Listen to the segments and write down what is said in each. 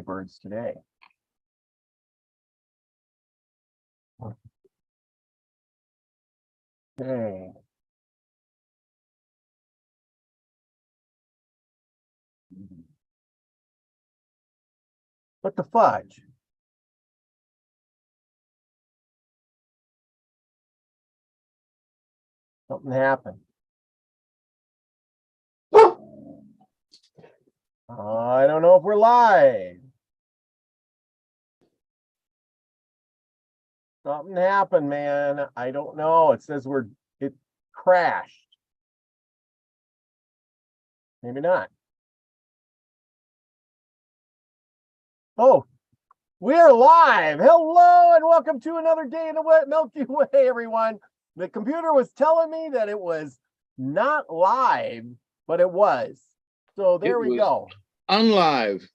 birds today. Okay. What the fudge? Something happened. I don't know if we're live. Something happened, man. I don't know. It says it crashed. Maybe not. Oh, we're live. Hello and welcome to another day in the Milky Way, everyone. The computer was telling me that it was not live, but it was. So there we go. Unlive.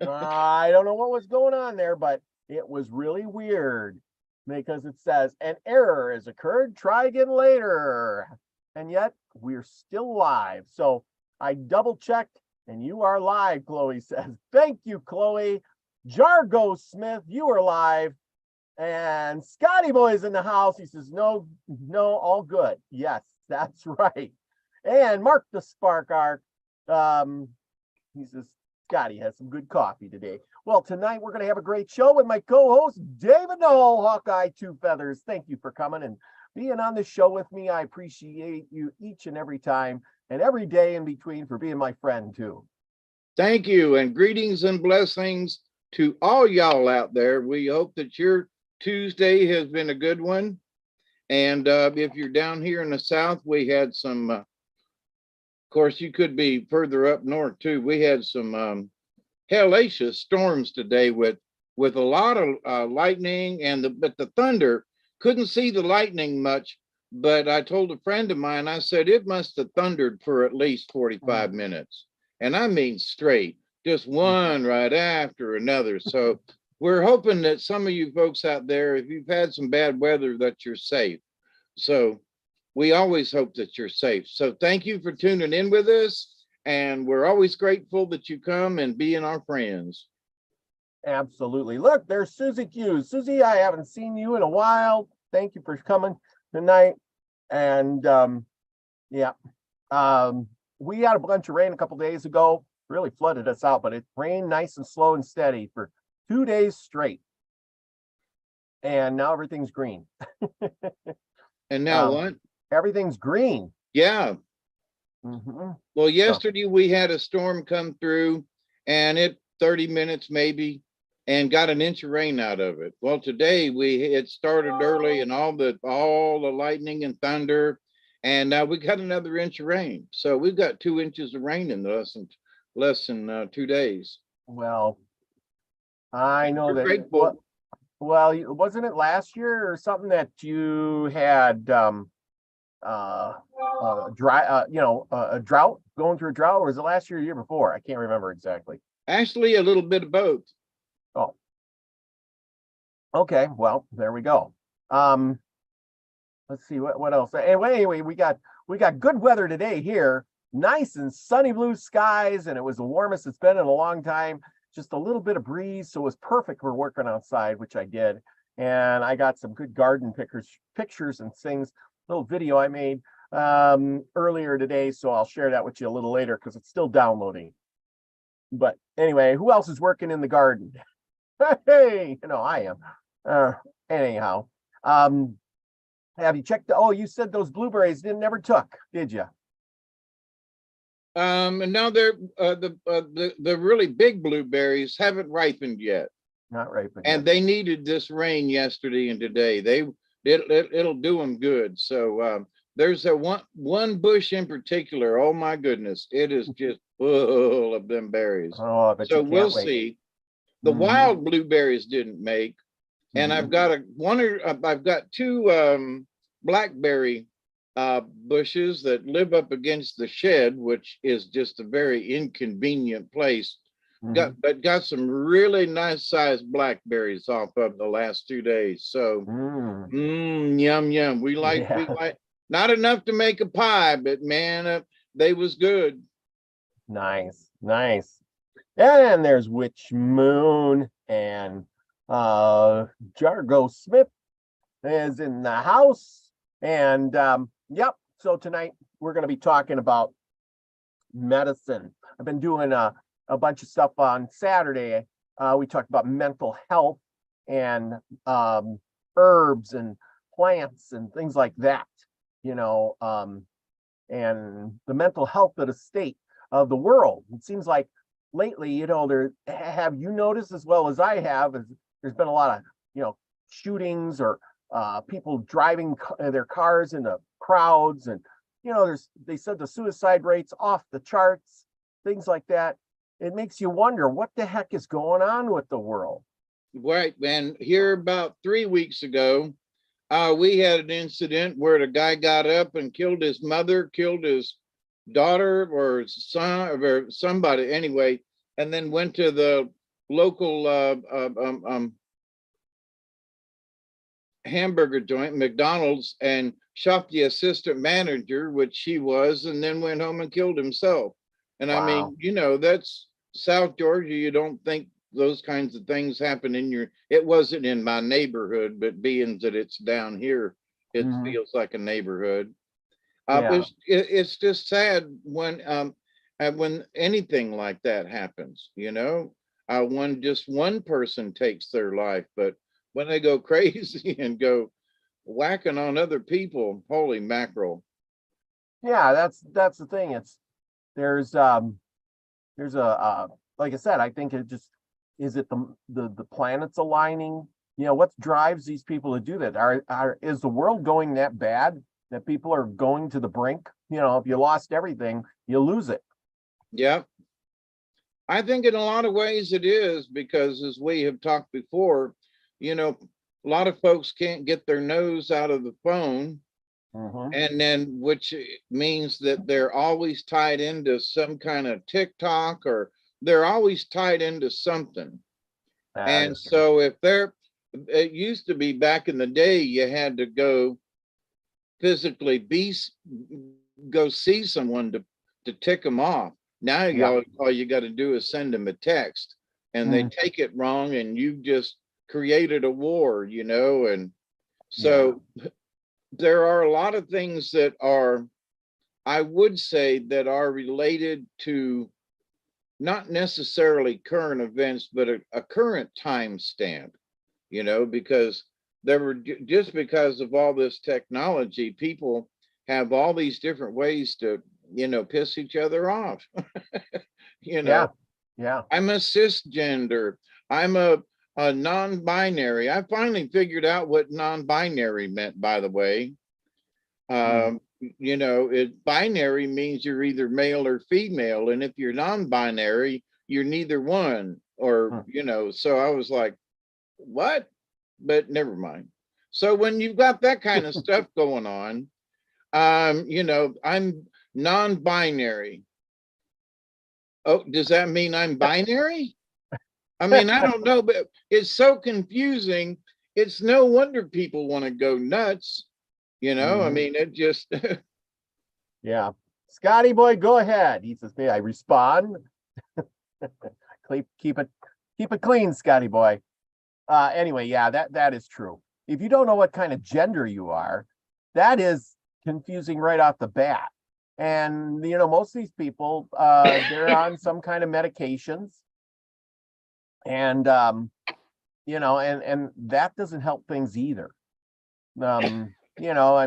I don't know what was going on there, but it was really weird because it says an error has occurred. Try again later. And yet we're still live. So I double checked and you are live, Chloe says. Thank you, Chloe. Jargo Smith, you are live. And Scotty Boy's in the house. He says, no, all good. Yes, that's right. And Mark the Spark Arc, he says, Scotty has some good coffee today. Well, tonight we're going to have a great show with my co-host, David Null, Hawkeye Two Feathers. Thank you for coming and being on the show with me. I appreciate you each and every time and every day in between for being my friend too. Thank you, and greetings and blessings to all y'all out there. We hope that your Tuesday has been a good one. And if you're down here in the South, we had some, of course, you could be further up north too. We had some hellacious storms today with a lot of lightning but the thunder. Couldn't see the lightning much, but I told a friend of mine, I said, it must have thundered for at least 45 minutes. And I mean straight, just one right after another. So we're hoping that some of you folks out there, if you've had some bad weather, that you're safe. So we always hope that you're safe. So thank you for tuning in with us. And we're always grateful that you come and being our friends. Absolutely. Look, there's Susie Q. Susie, I haven't seen you in a while. Thank you for coming tonight. And we had a bunch of rain a couple days ago, really flooded us out, but it rained nice and slow and steady for 2 days straight. And now everything's green. And now what? Everything's green. Yeah. Well, yesterday we had a storm come through and it 30 minutes maybe and got an inch of rain out of it. Well, today it started early and all the lightning and thunder, and now we got another inch of rain. So we've got 2 inches of rain in less than 2 days. Well, I know that. Grateful. Well, wasn't it last year or something that you had a drought, going through a drought, or was it last year or the year before? I can't remember exactly. Actually, a little bit of both. Oh, okay. Well, there we go. Let's see what else. Anyway, we got good weather today here. Nice and sunny blue skies, and it was the warmest it's been in a long time. Just a little bit of breeze, so it was perfect for working outside, which I did. And I got some good garden pictures and things. Little video I made earlier today, so I'll share that with you a little later because it's still downloading. But anyway, who else is working in the garden? Hey, I am. Anyhow, have you checked you said those blueberries never took, did you? And now they're the really big blueberries haven't ripened yet. Not ripened. And they needed this rain yesterday and today. It'll do them good. So there's one bush in particular. Oh my goodness, it is just full of them berries. Oh, but so we'll see. The wild blueberries didn't make, and I've got two blackberry bushes that live up against the shed, which is just a very inconvenient place. Got some really nice sized blackberries off of the last 2 days. So yum yum. We like not enough to make a pie, but man, they was good. Nice. And there's Witch Moon and Jargo Smith is in the house. And yep, so tonight we're going to be talking about medicine. I've been doing a bunch of stuff on Saturday. We talked about mental health and herbs and plants and things like that, and the mental health of the state of the world. It seems like lately, there have you noticed as well as I have, is there's been a lot of, shootings or people driving their cars into crowds, and they said the suicide rates off the charts, things like that. It makes you wonder what the heck is going on with the world. Right, man. Here about 3 weeks ago, we had an incident where the guy got up and killed his mother, killed his daughter or his son or somebody anyway, and then went to the local hamburger joint, McDonald's, and shot the assistant manager, which she was, and then went home and killed himself. And I mean, that's South Georgia. You don't think those kinds of things happen it wasn't in my neighborhood, but being that it's down here, it feels like a neighborhood. But it's just sad when anything like that happens, when just one person takes their life, but when they go crazy and go whacking on other people, holy mackerel. Yeah, that's the thing. There's a like I said, I think it just is it the planets aligning? What drives these people to do that? Is the world going that bad that people are going to the brink? If you lost everything, you lose it. Yeah. I think in a lot of ways it is, because as we have talked before, a lot of folks can't get their nose out of the phone. And then, which means that they're always tied into some kind of TikTok, or they're always tied into something. And so it used to be back in the day, you had to go physically go see someone to tick them off. Now all you got to do is send them a text, and they take it wrong, and you've just created a war, and so there are a lot of things that are, I would say, that are related to not necessarily current events, but a current time stamp, because there were just because of all this technology, people have all these different ways to, piss each other off. Yeah. I'm a cisgender. I'm a non-binary. I finally figured out what non-binary meant, by the way. Binary means you're either male or female. And if you're non-binary, you're neither one, or, so I was like, what? But never mind. So when you've got that kind of stuff going on, I'm non-binary. Oh, does that mean I'm binary? I mean, I don't know, but it's so confusing. It's no wonder people want to go nuts. I mean, it just. Yeah. Scotty boy, go ahead. He says, may I respond? Keep it clean, Scotty boy. Anyway, yeah, that is true. If you don't know what kind of gender you are, that is confusing right off the bat. And most of these people, they're on some kind of medications, and and that doesn't help things either. I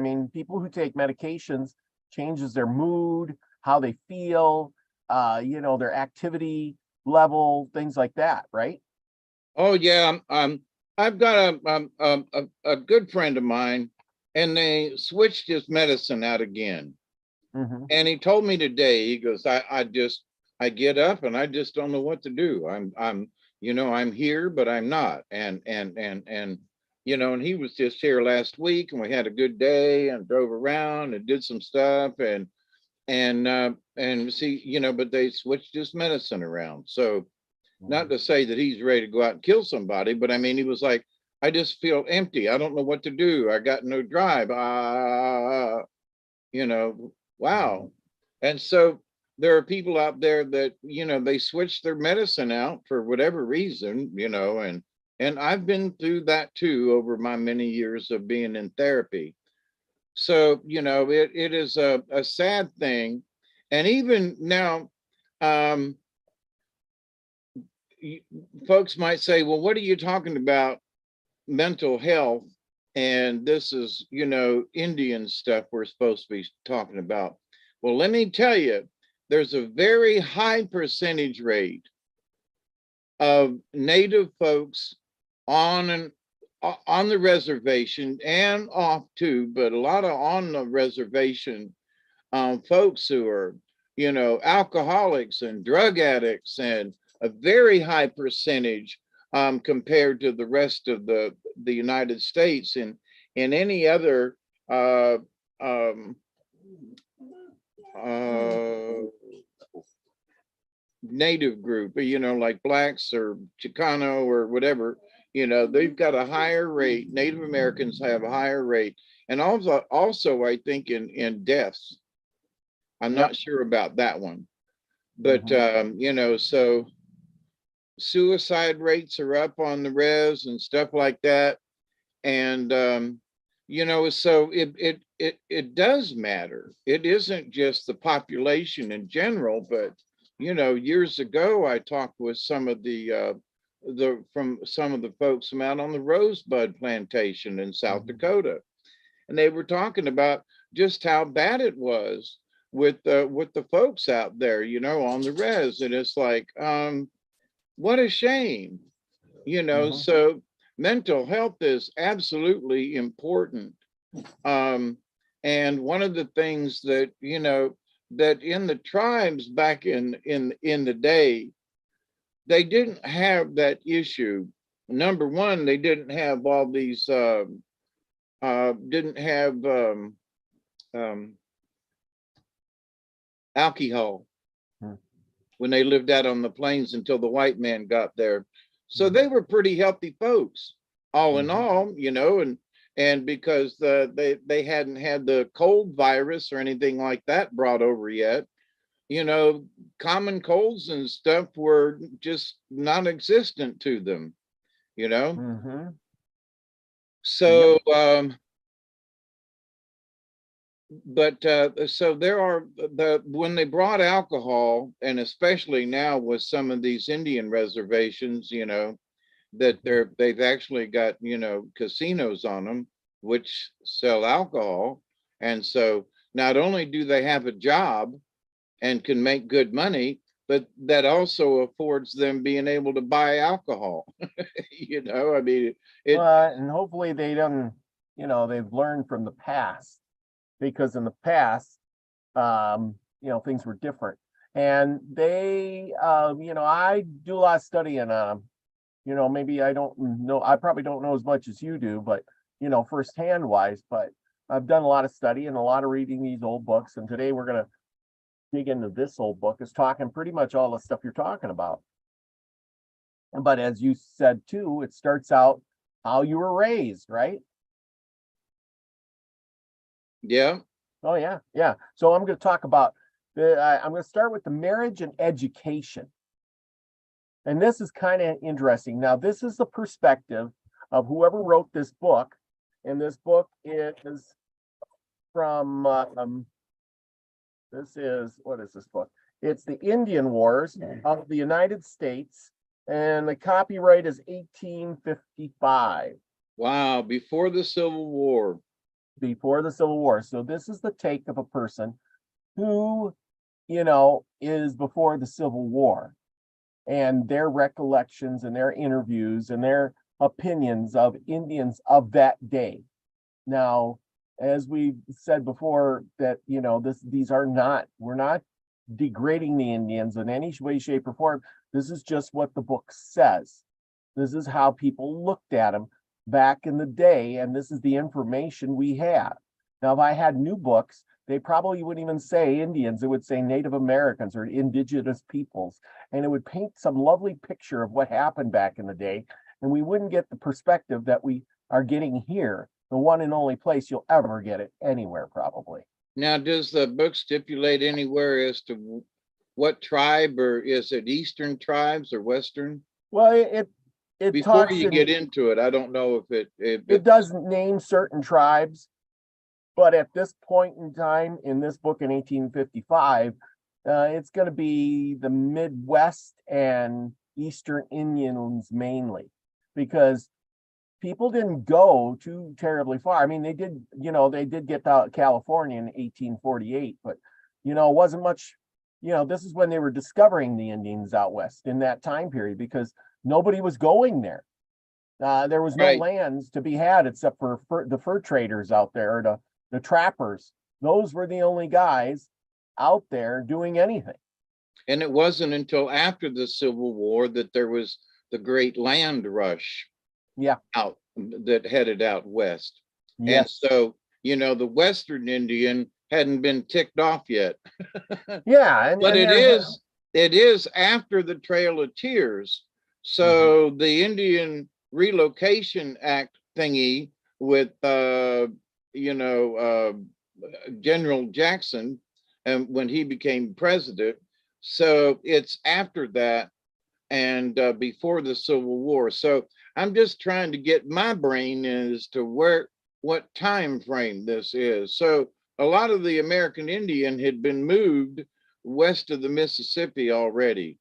mean, people who take medications changes their mood, how they feel, their activity level, things like that, right? Oh yeah, I've got a good friend of mine, and they switched his medicine out again. And he told me today, he goes, I get up and I just don't know what to do. I'm here, but I'm not. And and he was just here last week, and we had a good day and drove around and did some stuff, and see, but they switched his medicine around. So not to say that he's ready to go out and kill somebody, but I mean, he was like, I just feel empty. I don't know what to do. I got no drive. Wow. And so there are people out there that, they switch their medicine out for whatever reason, and I've been through that too over my many years of being in therapy. So, it is a sad thing. And even now, um, folks might say, well, what are you talking about mental health? And this is, Indian stuff we're supposed to be talking about. Well, let me tell you, there's a very high percentage rate of Native folks on the reservation and off too, but a lot of on the reservation folks who are, alcoholics and drug addicts, and a very high percentage compared to the rest of the United States and in any other Native group, like blacks or Chicano or whatever, they've got a higher rate. Native Americans have a higher rate. And also I think in deaths. I'm Yep. not sure about that one. But, so suicide rates are up on the res and stuff like that. And, so it does matter. It isn't just the population in general, but, years ago, I talked with some of the folks from out on the Rosebud plantation in South Dakota. And they were talking about just how bad it was with the folks out there, on the res. And it's like, what a shame, so mental health is absolutely important. And one of the things that, that in the tribes back in the day, they didn't have that issue. Number one, they didn't have all these, didn't have alcohol when they lived out on the plains until the white man got there. So they were pretty healthy folks, all in all, and because they hadn't had the cold virus or anything like that brought over yet, common colds and stuff were just non-existent to them, So, but so there are when they brought alcohol, and especially now with some of these Indian reservations, that they've actually got, casinos on them which sell alcohol. And so not only do they have a job and can make good money, but that also affords them being able to buy alcohol. I mean, and hopefully they don't, they've learned from the past, because in the past, things were different. And they, I do a lot of studying on them. Maybe I don't know, I probably don't know as much as you do, but, firsthand wise, but I've done a lot of study and a lot of reading these old books. And today we're going to dig into this old book. It's talking pretty much all the stuff you're talking about. But as you said too, it starts out how you were raised, right? Yeah. Oh yeah, yeah. So I'm going to talk about I'm going to start with the marriage and education. And this is kind of interesting. Now, this is the perspective of whoever wrote this book. And this book is from what is this book? It's The Indian Wars of the United States, and the copyright is 1855. Wow, before the Civil War. Before the Civil War. So this is the take of a person who, is before the Civil War, and their recollections and their interviews and their opinions of Indians of that day. Now, as we said before, that, we're not degrading the Indians in any way, shape, or form. This is just what the book says. This is how people looked at them back in the day, and this is the information we have. Now, if I had new books, they probably wouldn't even say Indians. It would say Native Americans or indigenous peoples, and it would paint some lovely picture of what happened back in the day, and we wouldn't get the perspective that we are getting here, the one and only place you'll ever get it anywhere, probably. Now, does the book stipulate anywhere as to what tribe, or is it Eastern tribes or Western? Well, it Before talks you in, get into it, I don't know if it it doesn't name certain tribes, but at this point in time in this book in 1855, it's going to be the Midwest and Eastern Indians mainly, because people didn't go too terribly far. I mean, they did, they did get to California in 1848, but, it wasn't much, this is when they were discovering the Indians out west in that time period, because nobody was going there. There was no right. lands to be had except for the fur traders out there, the trappers. Those were the only guys out there doing anything. And it wasn't until after the Civil War that there was the great land rush out that headed out west. Yes. And so, the Western Indian hadn't been ticked off yet. Yeah. But it is after the Trail of Tears. So the Indian Relocation Act thingy with, General Jackson, and when he became president. So it's after that and before the Civil War. So I'm just trying to get my brain as to what time frame this is. So a lot of the American Indian had been moved west of the Mississippi already.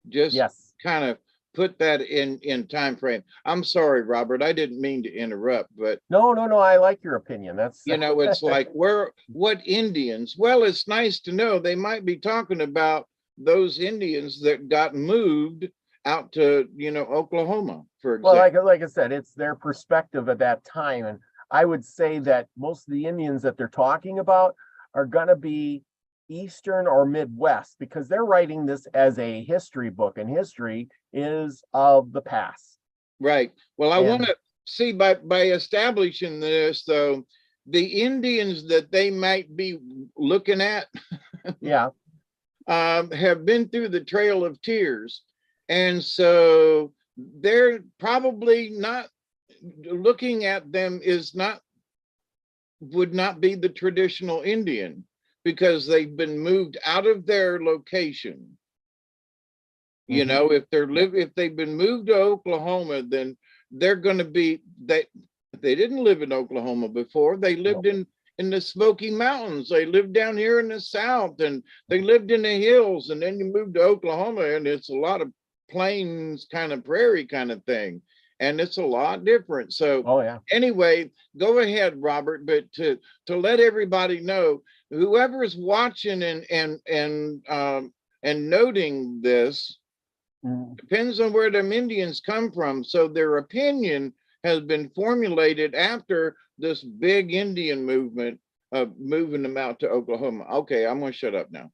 Just kind of put that in time frame. I'm sorry, Robert, I didn't mean to interrupt, but no, I like your opinion. That's it's like, what Indians? Well, it's nice to know they might be talking about those Indians that got moved out to Oklahoma, for example. Well, like I said, it's their perspective at that time, and I would say that most of the Indians that they're talking about are going to be Eastern or Midwest, because they're writing this as a history book, and history is of the past. Right. Well, I want to see by establishing this, though, the Indians that they might be looking at have been through the Trail of Tears. And so they're probably not looking at them would not be the traditional Indian, because they've been moved out of their location. If they've been moved to Oklahoma, then they're going to be they didn't live in Oklahoma before. They lived in the Smoky Mountains. They lived down here in the South, and they lived in the hills. And then you move to Oklahoma, and it's a lot of plains, kind of prairie kind of thing, and it's a lot different. So anyway, go ahead, Robert, but to let everybody know, whoever is watching and noting this, depends on where them Indians come from. So their opinion has been formulated after this big Indian movement of moving them out to Oklahoma. Okay, I'm going to shut up now.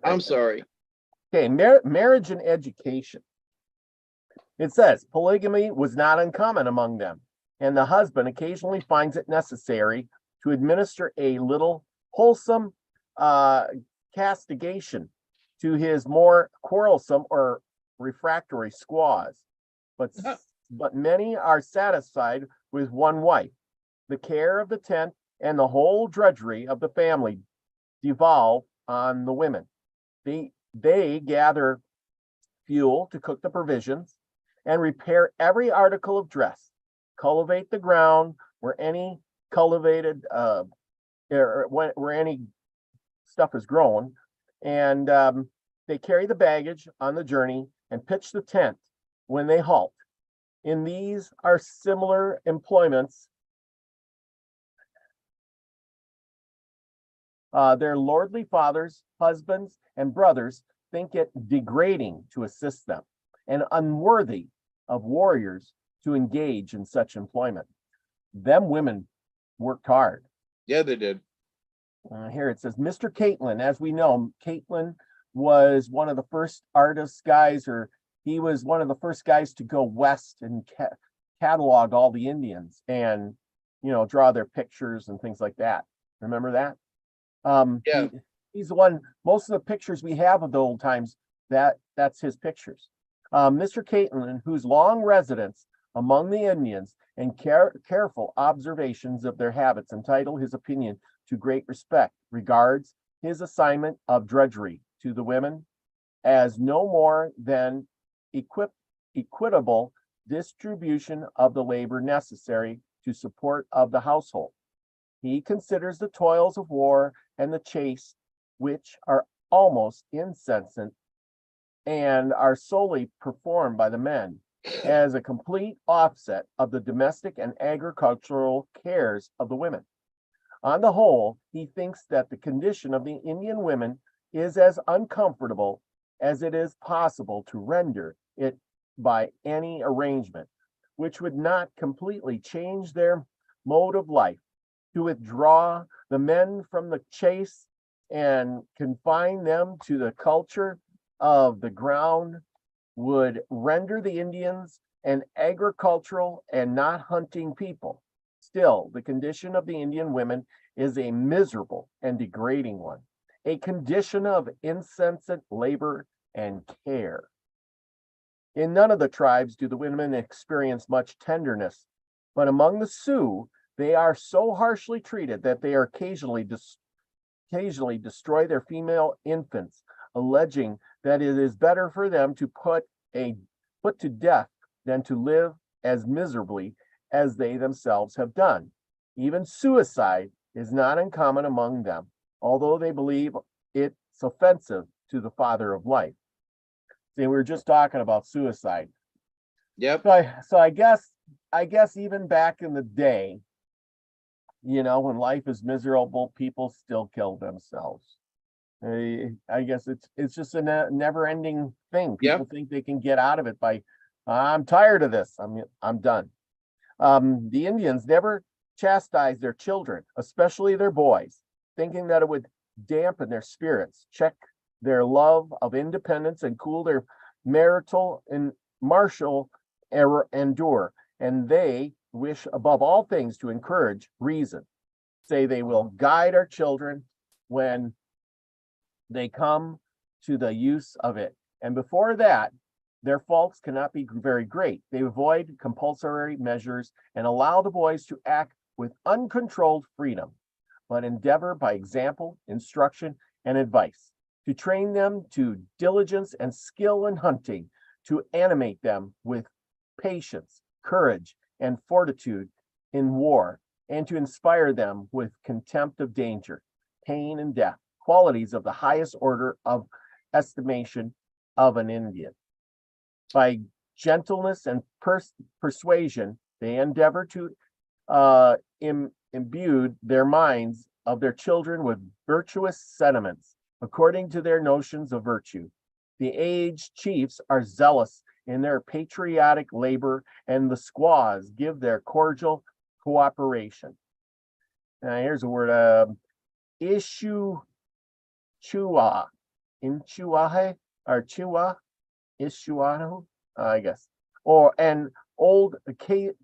I'm sorry. Okay, marriage and education. It says polygamy was not uncommon among them, and the husband occasionally finds it necessary to administer a little wholesome castigation to his more quarrelsome or refractory squaws. But many are satisfied with one wife. The care of the tent and the whole drudgery of the family devolve on the women. They gather fuel to cook the provisions and repair every article of dress, cultivate the ground where any cultivated where any stuff is grown, and they carry the baggage on the journey and pitch the tent when they halt. In these are similar employments. Their lordly fathers, husbands, and brothers think it degrading to assist them, and unworthy of warriors to engage in such employment. Them women worked hard. Yeah, they did. Here it says, Mr. Caitlin, as we know, Caitlin was one of the first artists guys, or he was one of the first guys to go west and catalog all the Indians and, draw their pictures and things like that. Remember that? He's the one, most of the pictures we have of the old times, that's his pictures. Mr. Caitlin, whose long residence among the Indians and careful observations of their habits entitle his opinion to great respect, regards his assignment of drudgery to the women as no more than equitable distribution of the labor necessary to support of the household. He considers the toils of war and the chase, which are almost insensate and are solely performed by the men, as a complete offset of the domestic and agricultural cares of the women. On the whole, he thinks that the condition of the Indian women is as uncomfortable as it is possible to render it by any arrangement, which would not completely change their mode of life. To withdraw the men from the chase and confine them to the culture of the ground would render the Indians an agricultural and not hunting people. Still, the condition of the Indian women is a miserable and degrading one, a condition of insensate labor and care. In none of the tribes do the women experience much tenderness, but among the Sioux, they are so harshly treated that they are occasionally destroy their female infants, alleging that it is better for them to put to death than to live as miserably as they themselves have done. Even suicide is not uncommon among them, although they believe it's offensive to the father of life. See, we were just talking about suicide. Yep. So I guess even back in the day, when life is miserable, people still kill themselves. I guess it's just a never-ending thing. People think they can get out of it by, I'm tired of this. I'm done. The Indians never chastise their children, especially their boys, thinking that it would dampen their spirits, check their love of independence, and cool their martial endure. And they wish above all things to encourage reason. Say they will guide our children when they come to the use of it. And before that, their faults cannot be very great. They avoid compulsory measures and allow the boys to act with uncontrolled freedom, but endeavor by example, instruction, and advice to train them to diligence and skill in hunting, to animate them with patience, courage, and fortitude in war, and to inspire them with contempt of danger, pain, and death, qualities of the highest order of estimation of an Indian. By gentleness and persuasion, they endeavor to imbue their minds of their children with virtuous sentiments, according to their notions of virtue. The aged chiefs are zealous in their patriotic labor, and the squaws give their cordial cooperation. Now here's a word, chua, inchuahe, or chua, ishuanu, I guess, or an old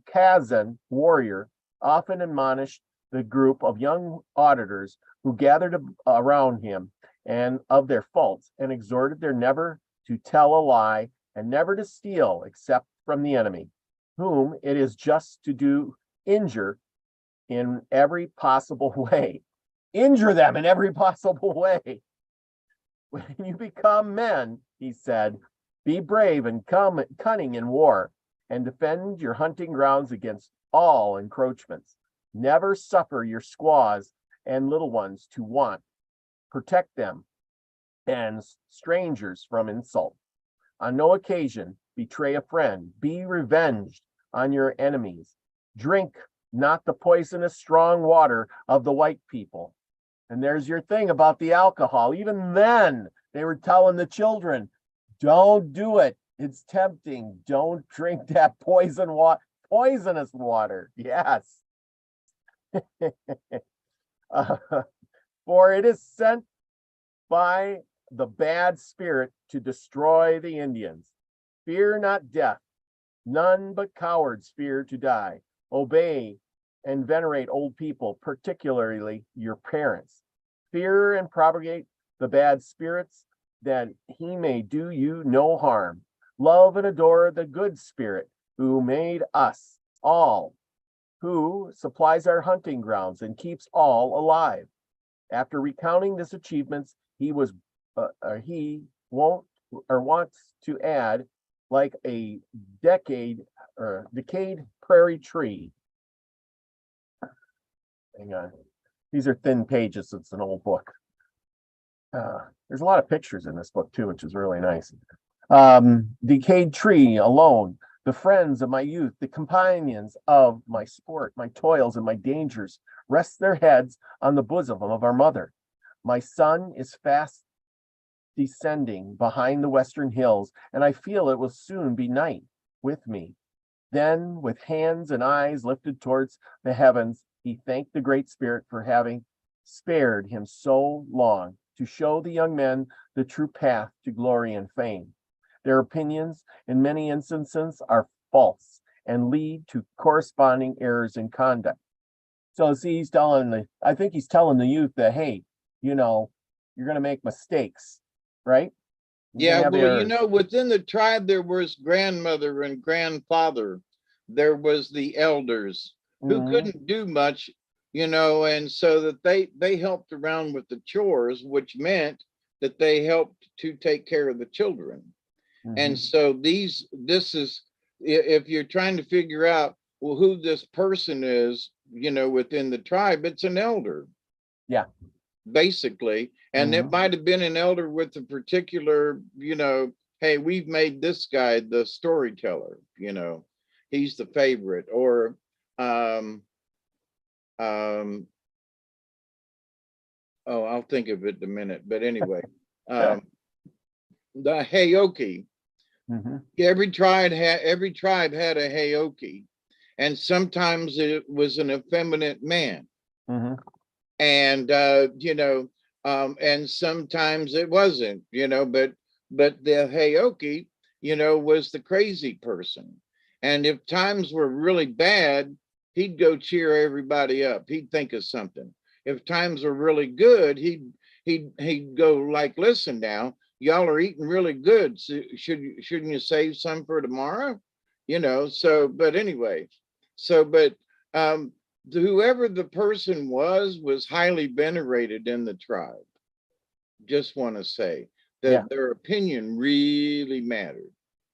Kazan warrior often admonished the group of young auditors who gathered around him and of their faults, and exhorted them never to tell a lie and never to steal except from the enemy, whom it is just to do injure in every possible way. Injure them in every possible way. When you become men, he said, be brave and cunning in war, and defend your hunting grounds against all encroachments. Never suffer your squaws and little ones to want. Protect them and strangers from insult. On no occasion betray a friend. Be revenged on your enemies. Drink not the poisonous strong water of the white people. And there's your thing about the alcohol. Even then, they were telling the children, don't do it. It's tempting. Don't drink that poisonous water. Yes. For it is sent by the bad spirit to destroy the Indians. Fear not death. None but cowards fear to die. Obey and venerate old people, particularly your parents. Fear and propagate the bad spirits, that he may do you no harm. Love and adore the good spirit who made us all, who supplies our hunting grounds and keeps all alive. After recounting his achievements, he was he won't or wants to add like a decayed prairie tree. Hang on. These are thin pages. It's an old book. There's a lot of pictures in this book too, which is really nice. Decayed tree alone, the friends of my youth, the companions of my sport, my toils and my dangers, rest their heads on the bosom of our mother. My sun is fast descending behind the western hills, and I feel it will soon be night with me. Then, with hands and eyes lifted towards the heavens, he thanked the Great Spirit for having spared him so long to show the young men the true path to glory and fame. Their opinions, in many instances, are false and lead to corresponding errors in conduct. So, see, I think he's telling the youth that, hey, you're going to make mistakes, right? Yeah, well, within the tribe, there was grandmother and grandfather. There was the elders who couldn't do much, and so that they helped around with the chores, which meant that they helped to take care of the children. And so this is, if you're trying to figure out, well, who this person is, within the tribe, it's an elder. Yeah. Basically. And it might have been an elder with a particular, hey, we've made this guy the storyteller, he's the favorite, or oh, I'll think of it in a minute. But anyway, the Hayoki. Every tribe had a Hayoki, and sometimes it was an effeminate man. And and sometimes it wasn't, but the Hayoki, was the crazy person. And if times were really bad, he'd go cheer everybody up. He'd think of something. If times were really good, he'd go like, listen now, y'all are eating really good. So shouldn't you save some for tomorrow? So, but anyway, but whoever the person was highly venerated in the tribe. Just want to say that their opinion really mattered.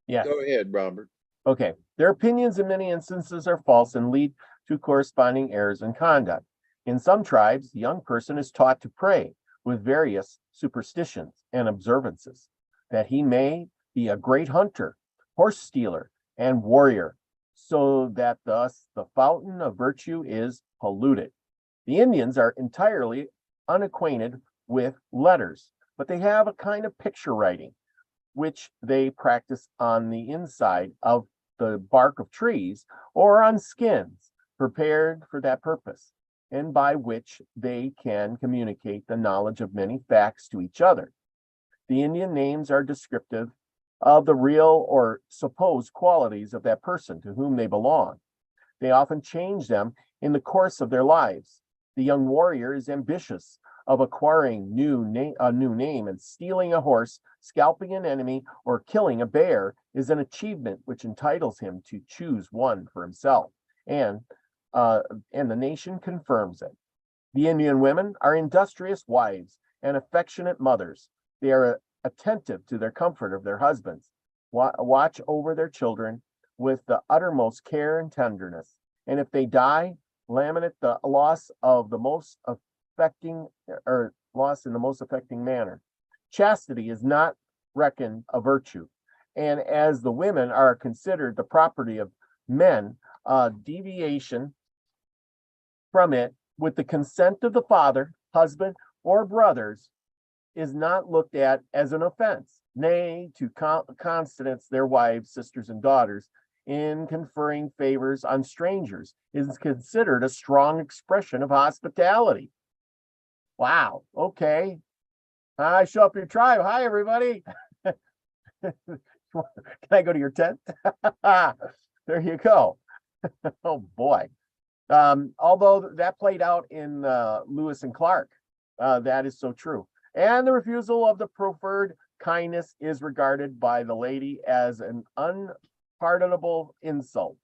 Yes. Go ahead, Robert. Okay. Their opinions in many instances are false and lead to corresponding errors in conduct. In some tribes, the young person is taught to pray with various superstitions and observances, that he may be a great hunter, horse stealer, and warrior, so that thus the fountain of virtue is polluted. The Indians are entirely unacquainted with letters, but they have a kind of picture writing, which they practice on the inside of the bark of trees or on skins prepared for that purpose, and by which they can communicate the knowledge of many facts to each other. The Indian names are descriptive of the real or supposed qualities of that person to whom they belong. They often change them in the course of their lives. The young warrior is ambitious of acquiring a new name, and stealing a horse, scalping an enemy, or killing a bear is an achievement which entitles him to choose one for himself, and the nation confirms it. The Indian women are industrious wives and affectionate mothers. They are attentive to their comfort of their husbands, watch over their children with the uttermost care and tenderness, and if they die, lament the loss in the most affecting manner. Chastity is not reckoned a virtue, and as the women are considered the property of men, deviation from it with the consent of the father, husband, or brothers is not looked at as an offense. Nay, to countenance their wives, sisters, and daughters in conferring favors on strangers is considered a strong expression of hospitality. Wow. Okay. I show up your tribe. Hi, everybody. Can I go to your tent? There you go. Oh boy. Although that played out in Lewis and Clark, that is so true. And the refusal of the proffered kindness is regarded by the lady as an unpardonable insult.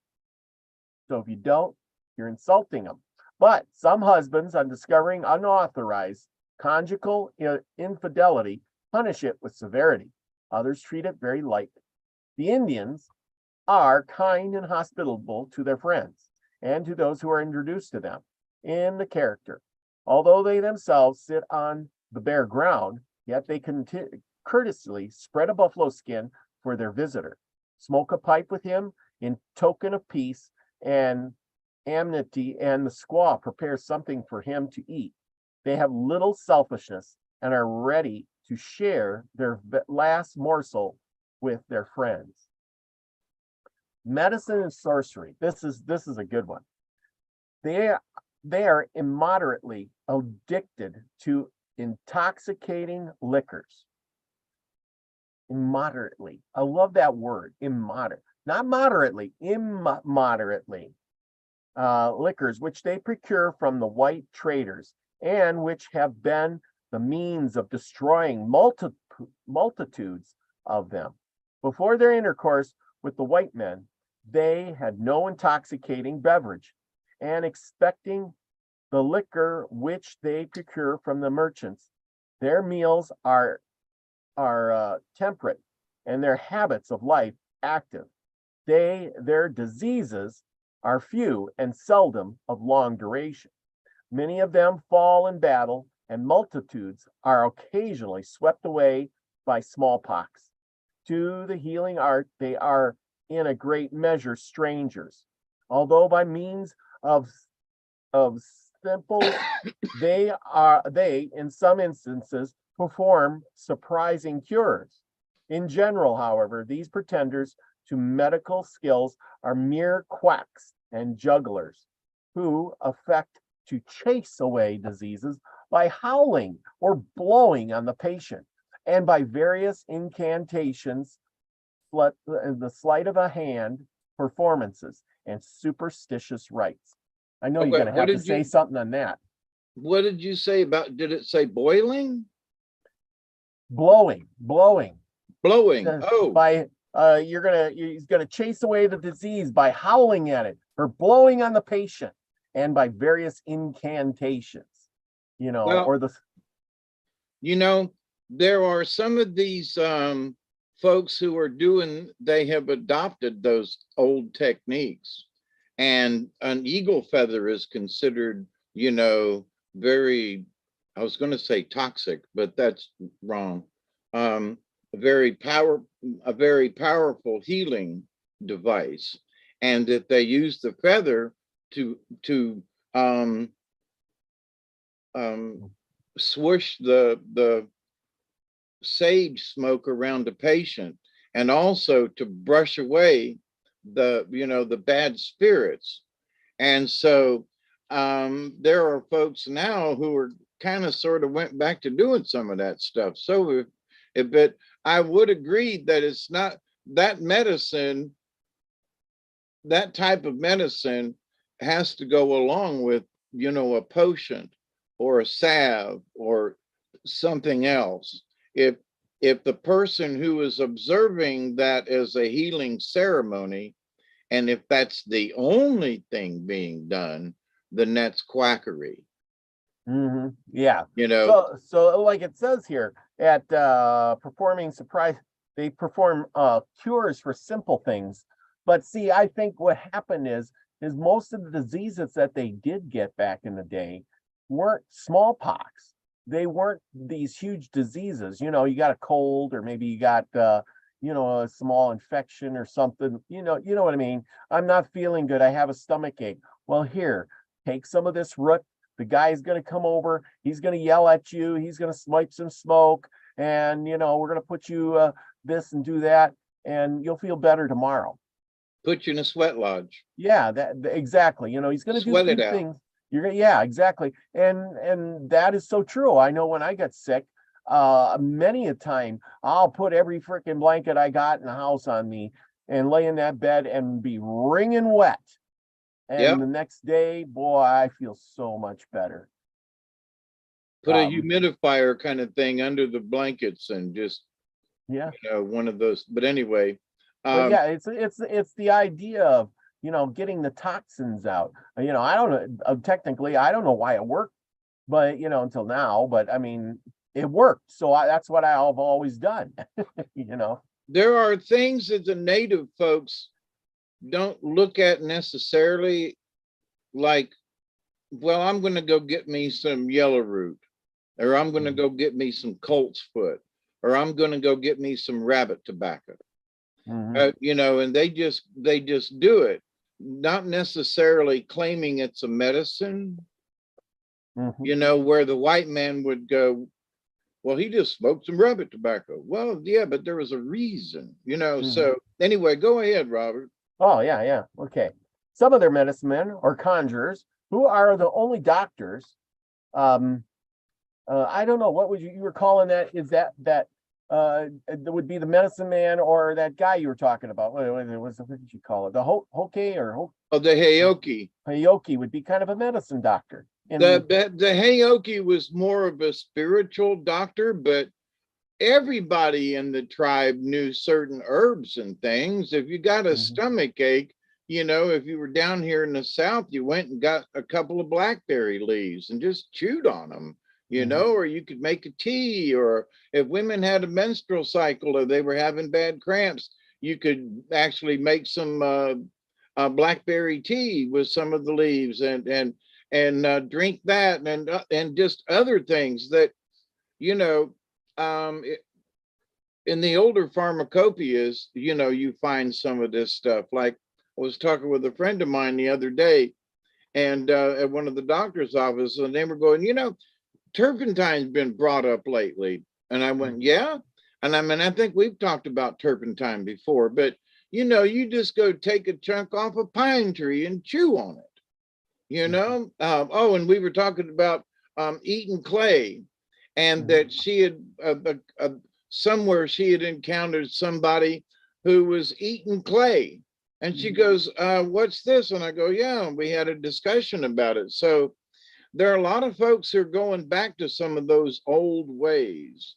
So if you don't, you're insulting them. But some husbands, on discovering unauthorized conjugal infidelity, punish it with severity. Others treat it very lightly. The Indians are kind and hospitable to their friends and to those who are introduced to them in the character. Although they themselves sit on the bare ground, yet they courteously spread a buffalo skin for their visitor, smoke a pipe with him in token of peace and amity, and the squaw prepares something for him to eat. They have little selfishness and are ready to share their last morsel with their friends. Medicine and sorcery. This is a good one. They are immoderately addicted to intoxicating liquors. Immoderately. I love that word, immoderate. Not moderately, immoderately. Liquors which they procure from the white traders and which have been the means of destroying multitudes of them. Before their intercourse with the white men, they had no intoxicating beverage, and expecting the liquor which they procure from the merchants, their meals are temperate and their habits of life active. Their diseases are few and seldom of long duration. Many of them fall in battle, and multitudes are occasionally swept away by smallpox. To the healing art, they are in a great measure strangers, although by means of simple they in some instances perform surprising cures. In general, however, these pretenders to medical skills are mere quacks and jugglers who affect to chase away diseases by howling or blowing on the patient, and by various incantations, the sleight of a hand performances, and superstitious rites. I know you're going to have to say something on that. What did you say about, did it say boiling? Blowing. Oh. By he's gonna chase away the disease by howling at it or blowing on the patient, and by various incantations, there are some of these folks who are they have adopted those old techniques, and an eagle feather is considered, very, I was going to say toxic, but that's wrong. A very powerful healing device, and that they use the feather to swoosh the sage smoke around the patient, and also to brush away the bad spirits. And so there are folks now who are kind of sort of went back to doing some of that stuff. So but I would agree that it's not that medicine, that type of medicine has to go along with, a potion or a salve or something else. If the person who is observing that as a healing ceremony, and if that's the only thing being done, then that's quackery. Mm-hmm. Yeah. So like it says here, at performing surprise, they perform cures for simple things. But see, I think what happened is most of the diseases that they did get back in the day weren't smallpox. They weren't these huge diseases. You got a cold, or maybe you got a small infection or something. You know what I mean? I'm not feeling good. I have a stomach ache. Well, here, take some of this root. The guy's going to come over. He's going to yell at you. He's going to swipe some smoke, and we're going to put you this and do that, and you'll feel better tomorrow. Put you in a sweat lodge. Yeah, that exactly. He's going to do two things. Yeah, exactly. And that is so true. I know when I got sick, many a time I'll put every freaking blanket I got in the house on me and lay in that bed and be wringing wet. And the next day, boy, I feel so much better. Put a humidifier kind of thing under the blankets and just, one of those. But anyway. It's the idea of, getting the toxins out. I don't know, technically, I don't know why it worked, but, until now, but I mean, it worked. So that's what I've always done. You know. There are things that the native folks don't look at necessarily, like, well, I'm going to go get me some yellow root, or I'm going to go get me some colt's foot, or I'm going to go get me some rabbit tobacco. You know, and they just do it, not necessarily claiming it's a medicine. You know, where the white man would go, well, he just smoked some rabbit tobacco. Well, yeah, but there was a reason, you know. So anyway, go ahead, Robert. Oh, yeah. Okay. Some of their medicine men or conjurers who are the only doctors. I don't know, what would you were calling that? Is that would be the medicine man or that guy you were talking about? What did you call it? The Hokey or Oh, the Heyoki. Heyoki would be kind of a medicine doctor. The Heyoki was more of a spiritual doctor, but everybody in the tribe knew certain herbs and things. If you got a stomach ache, you know, if you were down here in the South, you went and got a couple of blackberry leaves and just chewed on them, you know, or you could make a tea, or if women had a menstrual cycle or they were having bad cramps, you could actually make some blackberry tea with some of the leaves and drink that, and just other things that, you know, in the older pharmacopoeias, you know, you find some of this stuff. Like, I was talking with a friend of mine the other day, and at one of the doctor's offices, and they were going, you know, turpentine's been brought up lately. And I went, yeah. And I mean, I think we've talked about turpentine before, but you know, you just go take a chunk off a pine tree and chew on it, you know. Oh, and we were talking about eating clay, and that she had somewhere she had encountered somebody who was eating clay. And she goes, what's this? And I go, yeah, we had a discussion about it. So there are a lot of folks who are going back to some of those old ways.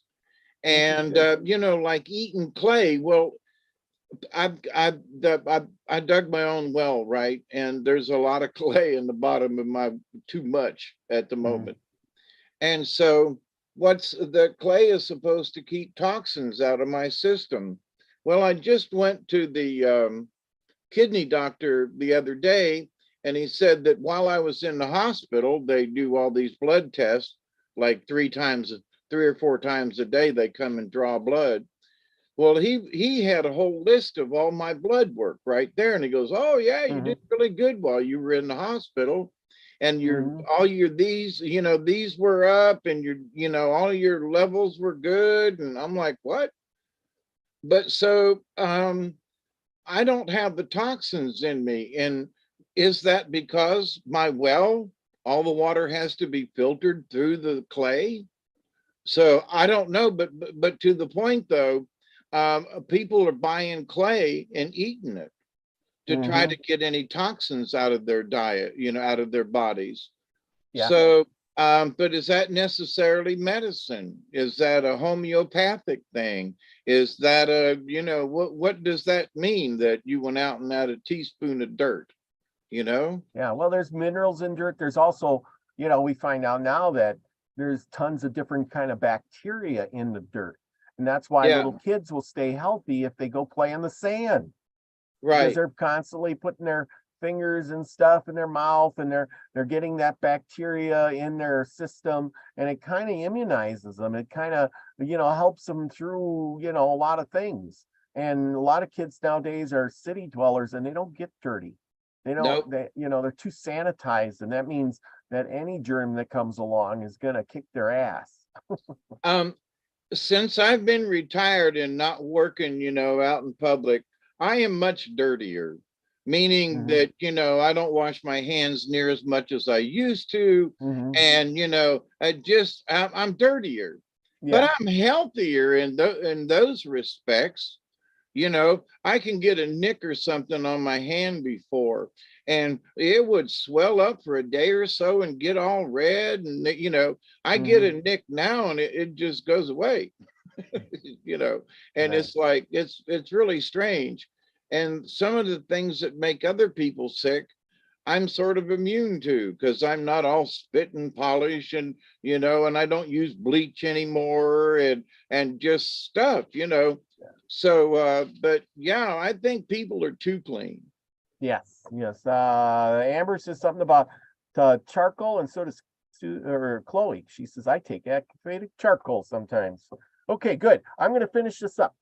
And, you know, like eating clay. Well, I dug my own well, right? And there's a lot of clay in the bottom of my, too much at the moment. And so what's the clay is supposed to keep toxins out of my system. Well, I just went to the kidney doctor the other day, and he said that while I was in the hospital, they do all these blood tests, like 3 or 4 times a day, they come and draw blood. Well, he had a whole list of all my blood work right there. And he goes, oh yeah, you did really good while you were in the hospital. And these, you know, these were up, and you know, all your levels were good. And I'm like, what? But so, I don't have the toxins in me. And is that because my well, all the water has to be filtered through the clay? So I don't know, but to the point though, people are buying clay and eating it to try to get any toxins out of their diet, you know, out of their bodies. Yeah. So, but is that necessarily medicine? Is that a homeopathic thing? Is that a, you know, what does that mean that you went out and had a teaspoon of dirt, you know? Yeah, well, there's minerals in dirt. There's also, you know, we find out now that there's tons of different kind of bacteria in the dirt. And that's why little kids will stay healthy if they go play in the sand. Right. Because they're constantly putting their fingers and stuff in their mouth, and they're getting that bacteria in their system, and it kind of immunizes them. It kind of, you know, helps them through, you know, a lot of things. And a lot of kids nowadays are city dwellers, and they don't get dirty. They don't, they, you know, they're too sanitized, and that means that any germ that comes along is gonna kick their ass. Since I've been retired and not working, you know, out in public, I am much dirtier, meaning that, you know, I don't wash my hands near as much as I used to. And, you know, I'm dirtier, but I'm healthier in those respects. You know, I can get a nick or something on my hand before, and it would swell up for a day or so and get all red. And, you know, I get a nick now and it just goes away, you know, and it's like, it's really strange. And some of the things that make other people sick I'm sort of immune to, because I'm not all spit and polish, and and I don't use bleach anymore, and just stuff. So but yeah, I think people are too clean. Yes, yes. Amber says something about charcoal, and so does or Chloe. She says, I take activated charcoal sometimes. Okay, good. I'm going to finish this up.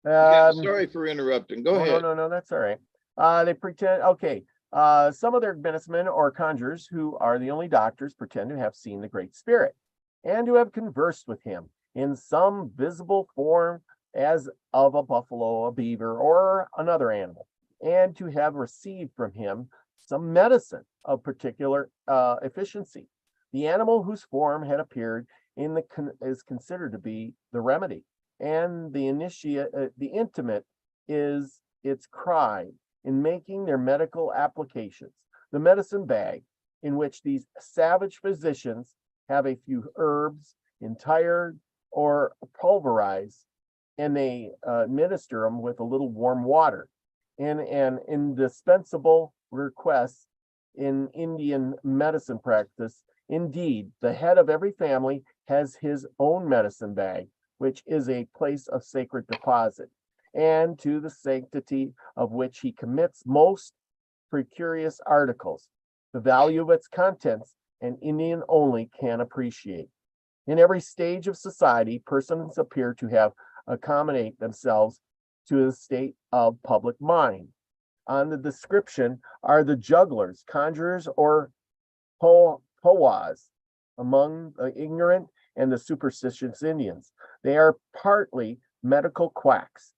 Yeah, sorry for interrupting. Go no, ahead. no, that's all right. They pretend, okay. Some of their medicine or conjurers, who are the only doctors, pretend to have seen the Great Spirit and to have conversed with him in some visible form, as of a buffalo, a beaver, or another animal, and to have received from him some medicine of particular efficiency. The animal whose form had appeared in is considered to be the remedy, and the intimate is its cry in making their medical applications. The medicine bag, in which these savage physicians have a few herbs entire or pulverized, and they administer them with a little warm water. And an indispensable request in Indian medicine practice. Indeed, the head of every family has his own medicine bag, which is a place of sacred deposit, and to the sanctity of which he commits most precarious articles. The value of its contents an Indian only can appreciate. In every stage of society, persons appear to have accommodate themselves to the state of public mind. On the description are the jugglers, conjurers, or powahs among the ignorant and the superstitious Indians. They are partly medical quacks,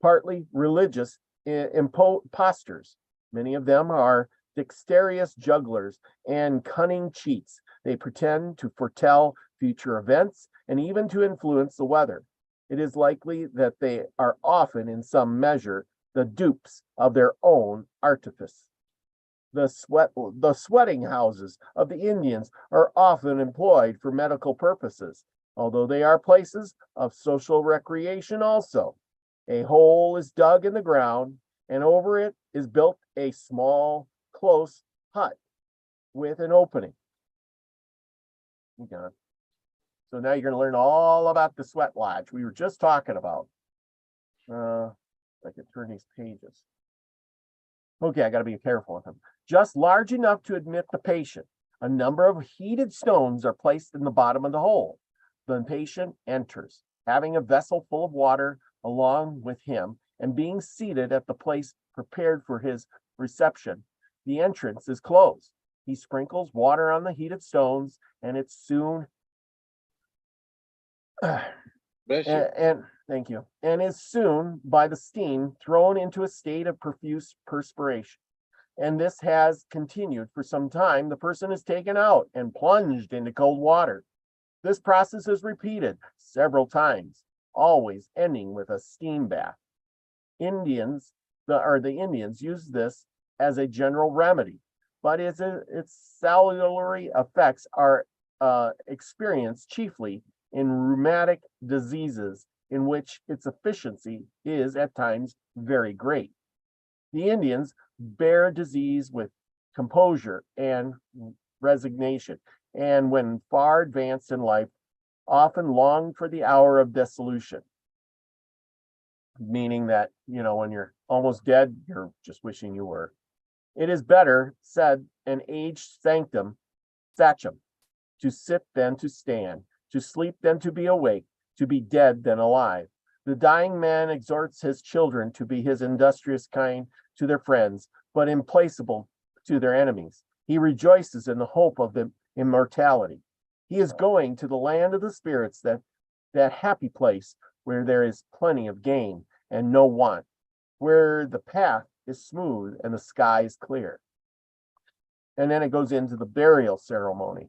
partly religious impostors. Many of them are dexterous jugglers and cunning cheats. They pretend to foretell future events and even to influence the weather. It is likely that they are often, in some measure, the dupes of their own artifice. The sweating houses of the Indians are often employed for medical purposes, although they are places of social recreation also. A hole is dug in the ground, and over it is built a small, close hut with an opening. Okay. So now you're going to learn all about the sweat lodge we were just talking about. I can turn these pages. Okay, I got to be careful with them. Just large enough to admit the patient. A number of heated stones are placed in the bottom of the hole. The patient enters, having a vessel full of water along with him, and being seated at the place prepared for his reception. The entrance is closed. He sprinkles water on the heated stones, and it's soon Bless you. and thank you, and is soon by the steam thrown into a state of profuse perspiration. And this has continued for some time. The person is taken out and plunged into cold water. This process is repeated several times, always ending with a steam bath. The Indians use this as a general remedy, but its salutary effects are experienced chiefly in rheumatic diseases, in which its efficiency is at times very great. The Indians bear disease with composure and resignation, and when far advanced in life, often long for the hour of dissolution. Meaning that, when you're almost dead, you're just wishing you were. It is better, said an aged sachem, to sit than to stand, to sleep than to be awake, to be dead than alive. The dying man exhorts his children to be his industrious kind to their friends, but implacable to their enemies. He rejoices in the hope of the immortality. He is going to the land of the spirits, that happy place where there is plenty of gain and no want, where the path is smooth and the sky is clear. And then it goes into the burial ceremony.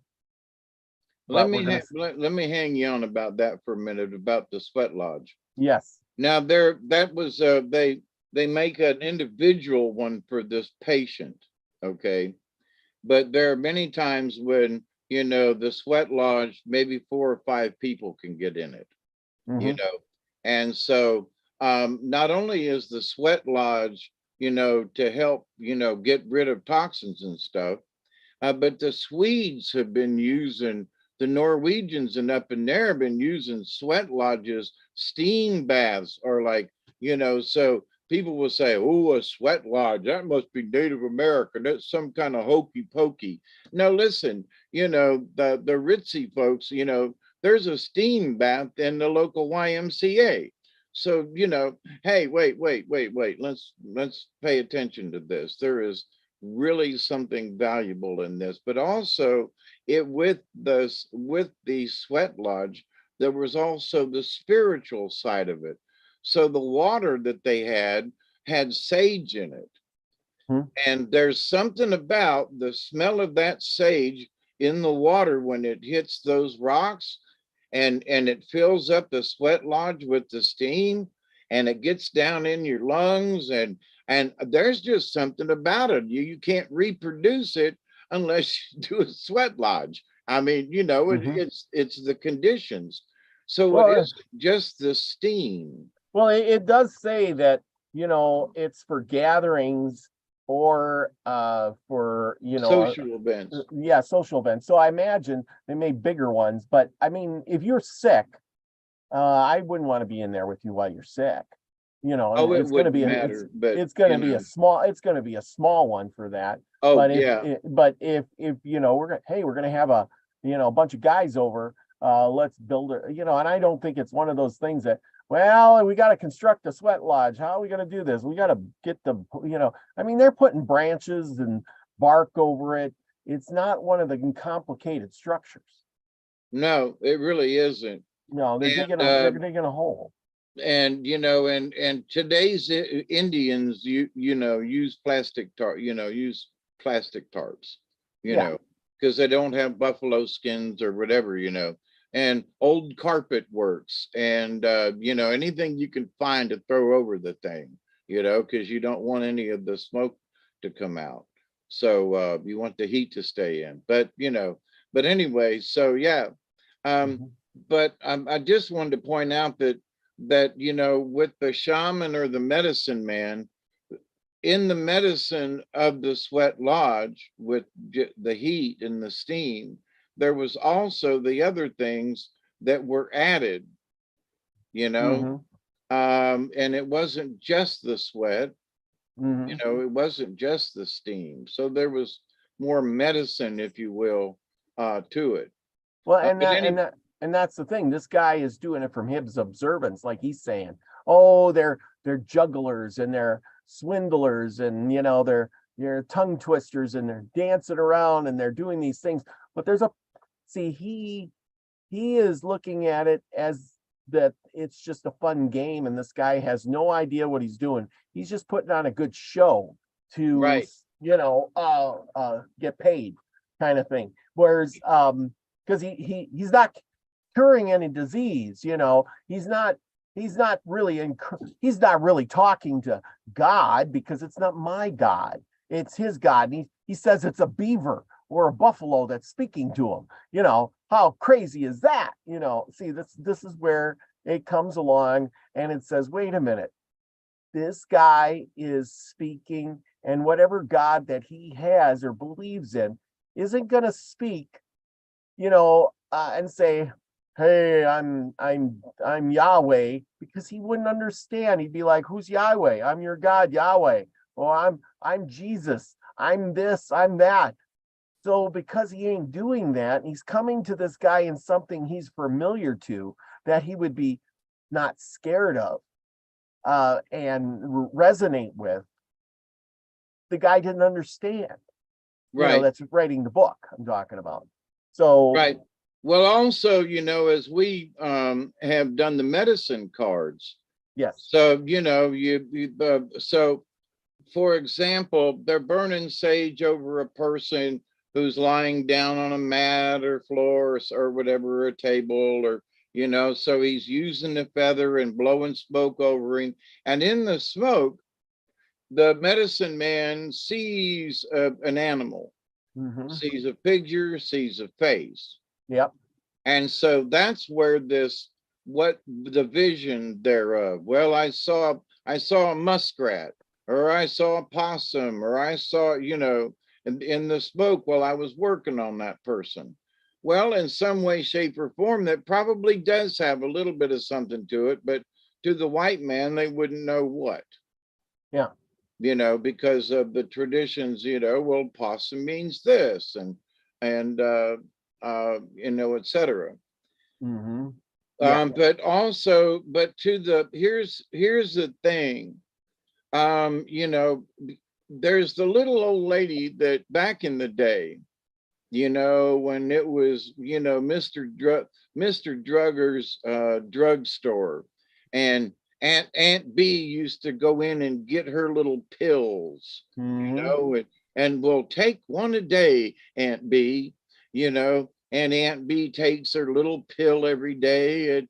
Let me hang you on about that for a minute, about the sweat lodge. Yes. Now that was they make an individual one for this patient, okay? But there are many times when the sweat lodge, maybe 4 or 5 people can get in it, Mhm. and so not only is the sweat lodge to help, get rid of toxins and stuff. But the Swedes have been using, the Norwegians and up in there have been using sweat lodges, steam baths, or like, so people will say, oh, a sweat lodge, that must be Native American. That's some kind of hokey pokey. No, listen, the ritzy folks, there's a steam bath in the local YMCA. So, hey, wait. Let's pay attention to this. There is really something valuable in this, but also with the sweat lodge, there was also the spiritual side of it. So the water that they had sage in it. Hmm. And there's something about the smell of that sage in the water when it hits those rocks, and it fills up the sweat lodge with the steam, and it gets down in your lungs, and there's just something about it. You can't reproduce it unless you do a sweat lodge. I mean, Mhm. it's the conditions. So it Well, isn't just the steam. well, it does say that, it's for gatherings or for, Social events. yeah, social events. So I imagine they made bigger ones, but I mean, if you're sick, I wouldn't want to be in there with you while you're sick. Oh, it It's going to wouldn't be matter, but it's going to be it's going to be a small one for that. oh But yeah. if we're going to have a bunch of guys over, let's build and I don't think it's one of those things that, well, we got to construct a sweat lodge. How are we going to do this? We got to get I mean, they're putting branches and bark over it. It's not one of the complicated structures. No, it really isn't. No, And they're digging a hole. and today's Indians, use use plastic tarps, Yeah. because they don't have buffalo skins or whatever, and old carpet works, and anything you can find to throw over the thing, because you don't want any of the smoke to come out. So you want the heat to stay in. But anyway, so yeah. Um, Mhm. but I just wanted to point out that with the shaman or the medicine man, in the medicine of the sweat lodge with the heat and the steam, there was also the other things that were added, you know, Mhm. and it wasn't just the sweat, Mhm. it wasn't just the steam. So there was more medicine, if you will, to it. Well, But any and that's the thing. This guy is doing it from his observance, like he's saying, oh, they're jugglers and they're swindlers and they're tongue twisters and they're dancing around and they're doing these things. But he is looking at it as that it's just a fun game, and this guy has no idea what he's doing. He's just putting on a good show to right, get paid, kind of thing. Whereas because he's not curing any disease, he's not really talking to God, because it's not my God, it's his God. And he says it's a beaver or a buffalo that's speaking to him. How crazy is that? See, this is where it comes along and it says, wait a minute, this guy is speaking, and whatever God that he has or believes in isn't going to speak, and say, hey, I'm Yahweh, because he wouldn't understand. He'd be like, who's Yahweh? I'm your God, Yahweh. Or I'm Jesus. I'm this, I'm that. So because he ain't doing that, he's coming to this guy in something he's familiar to, that he would be not scared of, and resonate with. The guy didn't understand, right, that's writing the book I'm talking about. So, right. Well, also, as we have done the medicine cards, yes. so so for example, they're burning sage over a person who's lying down on a mat or floor, or whatever, a table, or so he's using the feather and blowing smoke over him, and in the smoke, the medicine man sees an animal, Mm-hmm. sees a figure, sees a face. Yep. And so that's where what the vision thereof. Well, I saw a muskrat. or I saw a possum, or I saw, in the smoke while I was working on that person. Well, in some way, shape, or form, that probably does have a little bit of something to it, but to the white man, they wouldn't know what. Yeah. Because of the traditions, well, possum means this, and etc. Mm-hmm. Yeah. But also, here's the thing. There's the little old lady that back in the day, when it was, Mr. Drugger's drugstore, and Aunt B used to go in and get her little pills, Mm-hmm. and we'll take one a day, Aunt B, and Aunt B takes her little pill every day,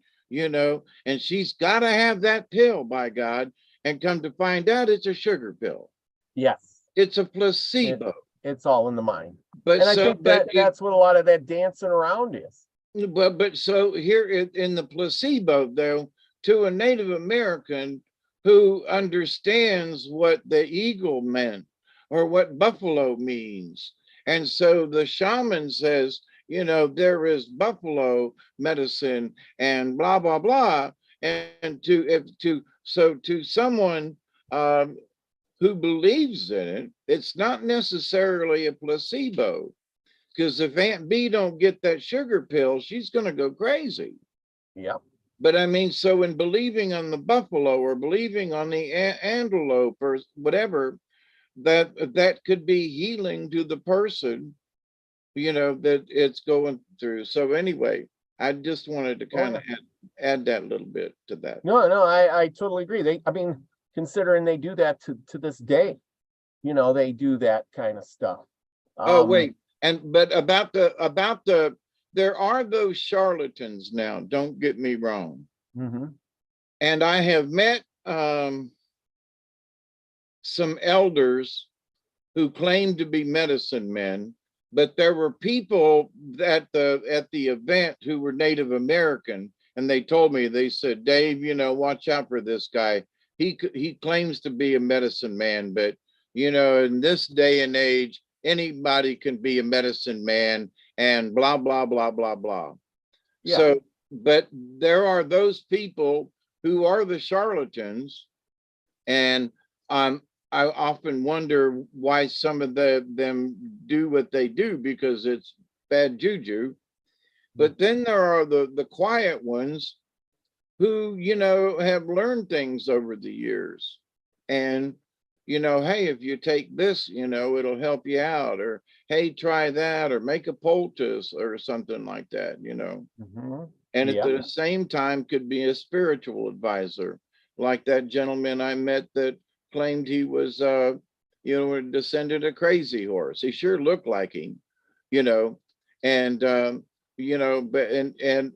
and she's got to have that pill, by God, and come to find out it's a sugar pill. Yes. It's a placebo. It's all in the mind. But And I think that's what a lot of that dancing around is. But so here in the placebo, though, to a Native American who understands what the eagle meant or what buffalo means, and so the shaman says, there is buffalo medicine and blah blah blah, and to someone who believes in it, it's not necessarily a placebo. Because if Aunt B don't get that sugar pill, she's going to go crazy. Yep. But I mean, so in believing on the buffalo or believing on the antelope or whatever, that could be healing to the person, that it's going through. So anyway, I just wanted to kind of add that little bit to that. No, I totally agree. Considering they do that to this day, they do that kind of stuff. Oh, wait. But about the there are those charlatans now, don't get me wrong. Mm-hmm. And I have met some elders who claimed to be medicine men, but there were people at the event who were Native American, and they told me, they said, Dave, watch out for this guy. He claims to be a medicine man, but in this day and age, anybody can be a medicine man and blah, blah, blah, blah, blah. Yeah. So, but there are those people who are the charlatans. And I often wonder why some of them do what they do, because it's bad juju. But then there are the quiet ones who, have learned things over the years. And hey, if you take this, it'll help you out, or hey, try that, or make a poultice or something like that, Mm-hmm. And at the same time could be a spiritual advisor, like that gentleman I met that claimed he was, a descendant of Crazy Horse. He sure looked like him, and, but, and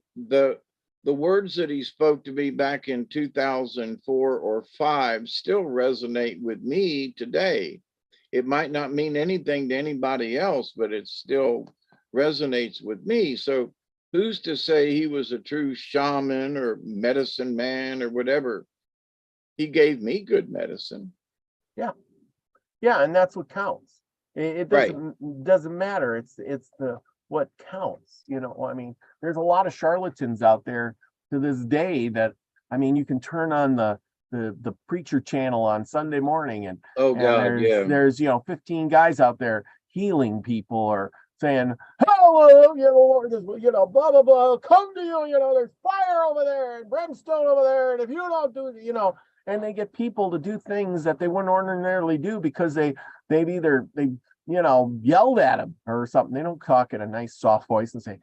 the words that he spoke to me back in 2004 or 5 still resonate with me today. It might not mean anything to anybody else, but it still resonates with me. So who's to say he was a true shaman or medicine man or whatever? He gave me good medicine. Yeah. Yeah, and that's what counts. It doesn't matter. It's the what counts. I mean, there's a lot of charlatans out there to this day that, I mean, you can turn on the preacher channel on Sunday morning and there's 15 guys out there healing people or saying, hello, Lord, blah blah blah, come to you, there's fire over there and brimstone over there, and if you don't do, and they get people to do things that they wouldn't ordinarily do because they yelled at them or something. They don't talk in a nice soft voice and say,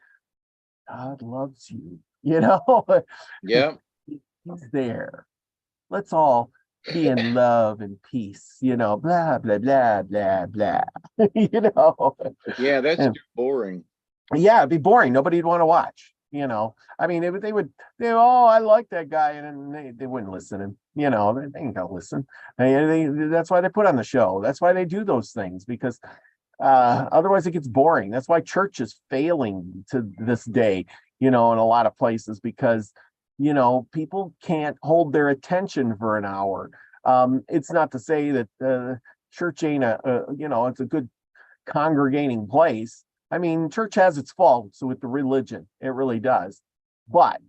God loves you, Yeah. He's there. Let's all be in love and peace, blah, blah, blah, blah, blah. Yeah, that's too boring. Yeah, it'd be boring. Nobody'd want to watch, I mean, I like that guy, and then they wouldn't listen. They ain't gonna listen. That's why they put on the show. That's why they do those things, because otherwise it gets boring. That's why church is failing to this day, in a lot of places, because people can't hold their attention for an hour. It's not to say that church ain't it's a good congregating place. I mean, church has its faults with the religion. It really does. But,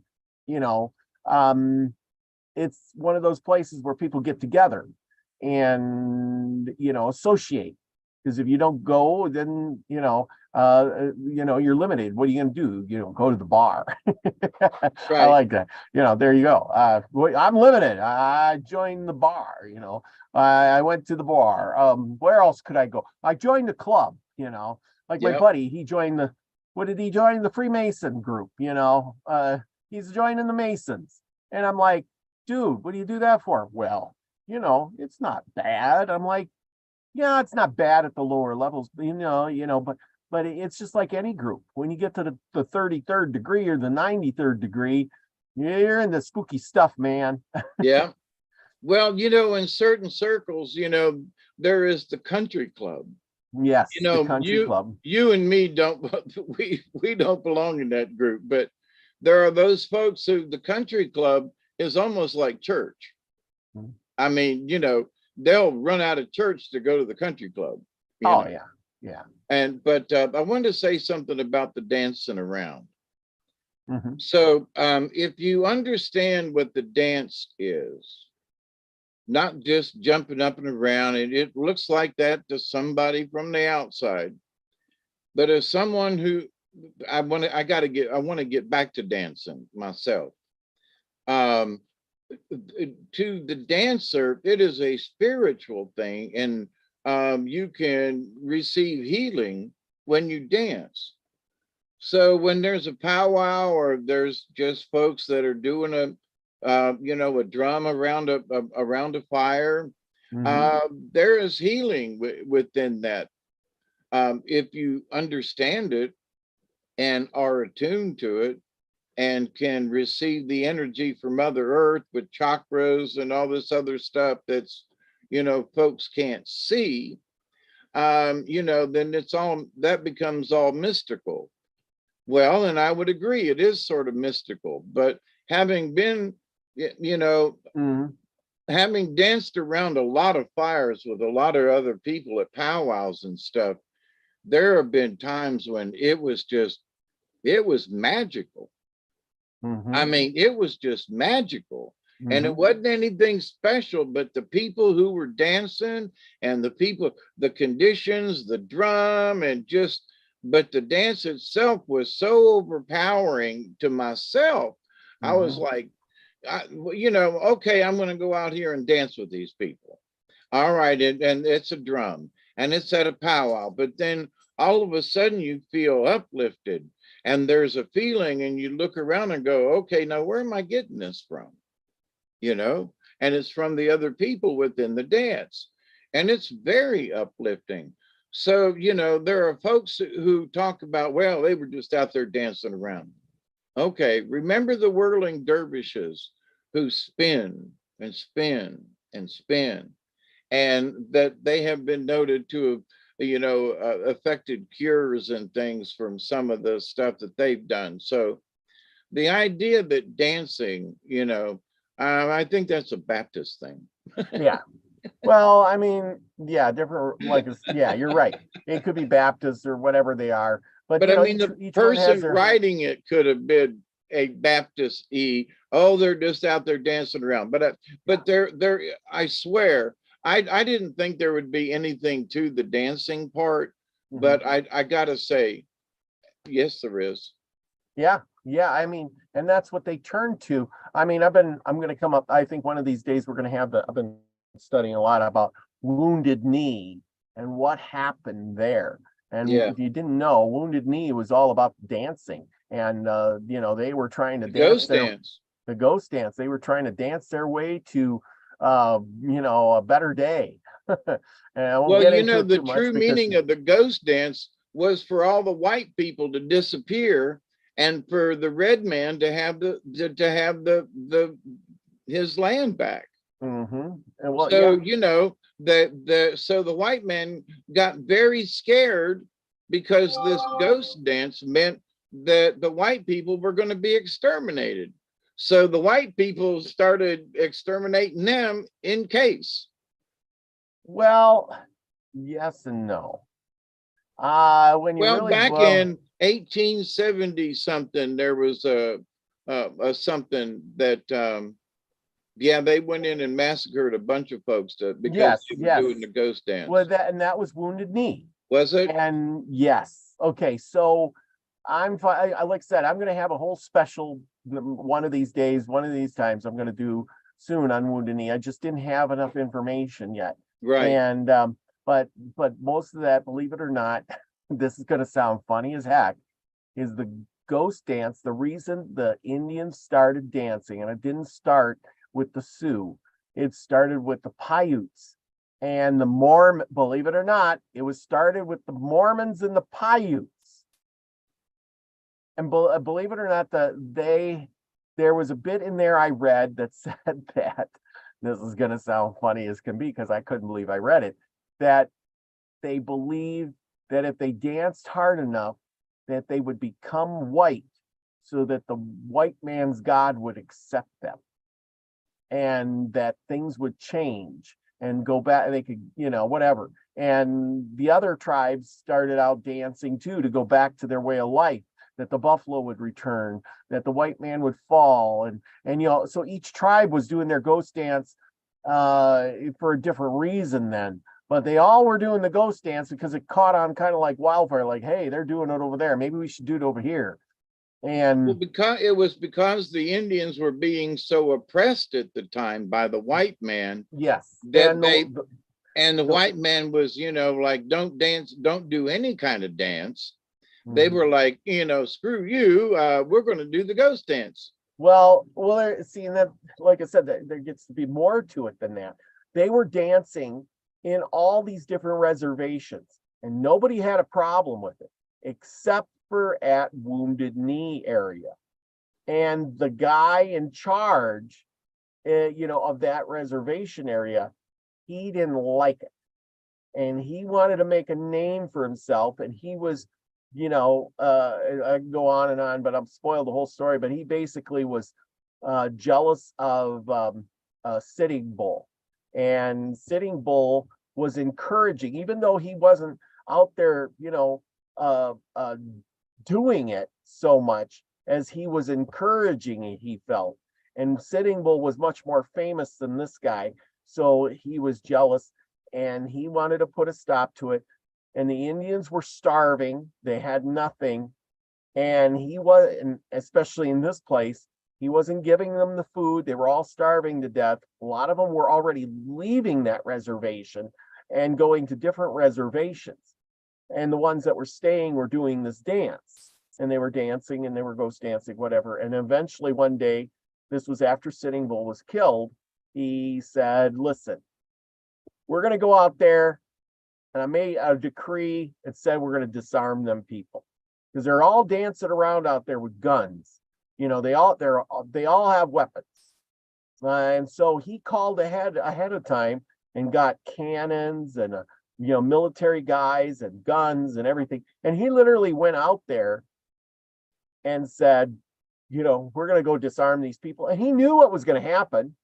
you know, it's one of those places where people get together and, associate. Because if you don't go, then, you're limited. What are you going to do? Go to the bar. I Right. like that. There you go. I'm limited. I joined the bar, I went to the bar. Where else could I go? I joined the club, like my Yep. buddy, he joined what did he join? The Freemason group, he's joining the Masons. And I'm like, dude, what do you do that for? Well, it's not bad. I'm like, yeah, it's not bad at the lower levels, but it's just like any group. When you get to the 33rd degree or the 93rd degree, you're in the spooky stuff, man. Yeah. Well, in certain circles, there is the country club. Yes, the country club. You and me don't, we don't belong in that group, but there are those folks who the country club is almost like church. Mhm. I mean, they'll run out of church to go to the country club. Oh, yeah. Yeah. But I wanted to say something about the dancing around. Mm-hmm. So if you understand what the dance is, not just jumping up and around, and it looks like that to somebody from the outside, but as someone who I want to get back to dancing myself. To the dancer, it is a spiritual thing, and you can receive healing when you dance. So when there's a powwow or there's just folks that are doing a drum around a fire, there is healing within that. If you understand it and are attuned to it and can receive the energy from Mother Earth with chakras and all this other stuff that's, folks can't see, then that becomes all mystical. Well, and I would agree, it is sort of mystical, but having been, having danced around a lot of fires with a lot of other people at powwows and stuff, there have been times when it was magical. I mean, it was just magical. And it wasn't anything special, but the people who were dancing and the conditions, the drum, but the dance itself was so overpowering to myself. I was like, okay, I'm going to go out here and dance with these people. All right. And it's a drum and it's at a powwow, but then all of a sudden you feel uplifted and there's a feeling and you look around and go, okay, now where am I getting this from? And it's from the other people within the dance. And it's very uplifting. So, there are folks who talk about, well, they were just out there dancing around. Okay, remember the whirling dervishes who spin and spin and spin, and that they have been noted to have, affected cures and things from some of the stuff that they've done. So the idea that dancing, I think that's a Baptist thing. Yeah. Well, I mean, yeah, different, yeah, you're right. It could be Baptist or whatever they are. But I mean, the person writing it could have been a Baptist oh, they're just out there dancing around. But they're I swear, I didn't think there would be anything to the dancing part, but I gotta say, yes, there is. Yeah. Yeah. I mean, and that's what they turn to. I mean, I'm going to come up. I think one of these days we're going to have I've been studying a lot about Wounded Knee and what happened there. And if you didn't know, Wounded Knee was all about dancing. And, they were trying to dance the ghost dance. They were trying to dance their way to, a better day. Well, the true meaning of the ghost dance was for all the white people to disappear and for the red man to have his land back. And well, so so the white man got very scared because this ghost dance meant that the white people were going to be exterminated. So the white people started exterminating them in case. Well, yes and no. When you Well, really back well, in 1870 something, there was a something that yeah, they went in and massacred a bunch of folks because yes, they were yes. doing the ghost Well, dance. that was Wounded Knee. Was it? And yes, okay. So I'm fine. Like I said, I'm going to have a whole special one of these days, one of these times. I'm going to do soon on Wounded Knee. I just didn't have enough information yet, Right. and but most of that, believe it or not, this is going to sound funny as heck, is the ghost dance. The reason the Indians started dancing, and it didn't start with the Sioux, it started with the Paiutes and the Mormon. Believe it or not, it was started with the Mormons and the Paiutes. And believe it or not, there was a bit in there I read that said that this is going to sound funny as can be because I couldn't believe I read it, that they believed that if they danced hard enough, that they would become white so that the white man's God would accept them and that things would change and go back. They could, whatever. And the other tribes started out dancing too to go back to their way of life, that the buffalo would return, that the white man would fall. And so each tribe was doing their ghost dance for a different reason then. But they all were doing the ghost dance because it caught on kind of like wildfire, like, hey, they're doing it over there. Maybe we should do it over here. Well, And because the Indians were being so oppressed at the time by the white man yes, that and the the white man was, like, don't dance, don't do any kind of dance. They Mhm. were like, screw you, we're going to do the ghost dance. Well, seeing that, like I said, there gets to be more to it than that. They were dancing in all these different reservations, and nobody had a problem with it, except for at Wounded Knee area. And the guy in charge, of that reservation area, he didn't like it, and he wanted to make a name for himself, and he was I can go on and on, but I'm spoiled the whole story. But he basically was jealous of Sitting Bull, and Sitting Bull was encouraging, even though he wasn't out there, doing it so much as he was encouraging it, he felt. And Sitting Bull was much more famous than this guy, so he was jealous, and he wanted to put a stop to it. And the Indians were starving, they had nothing, and and especially in this place, he wasn't giving them the food. They were all starving to death. A lot of them were already leaving that reservation and going to different reservations, and the ones that were staying were doing this dance, and they were dancing and they were ghost dancing, whatever. And eventually one day, this was after Sitting Bull was killed, he said, listen, we're going to go out there, and I made a decree that said we're going to disarm them people, because they're all dancing around out there with guns. They all have weapons, and so he called ahead of time and got cannons and military guys and guns and everything. And he literally went out there and said, we're going to go disarm these people. And he knew what was going to happen.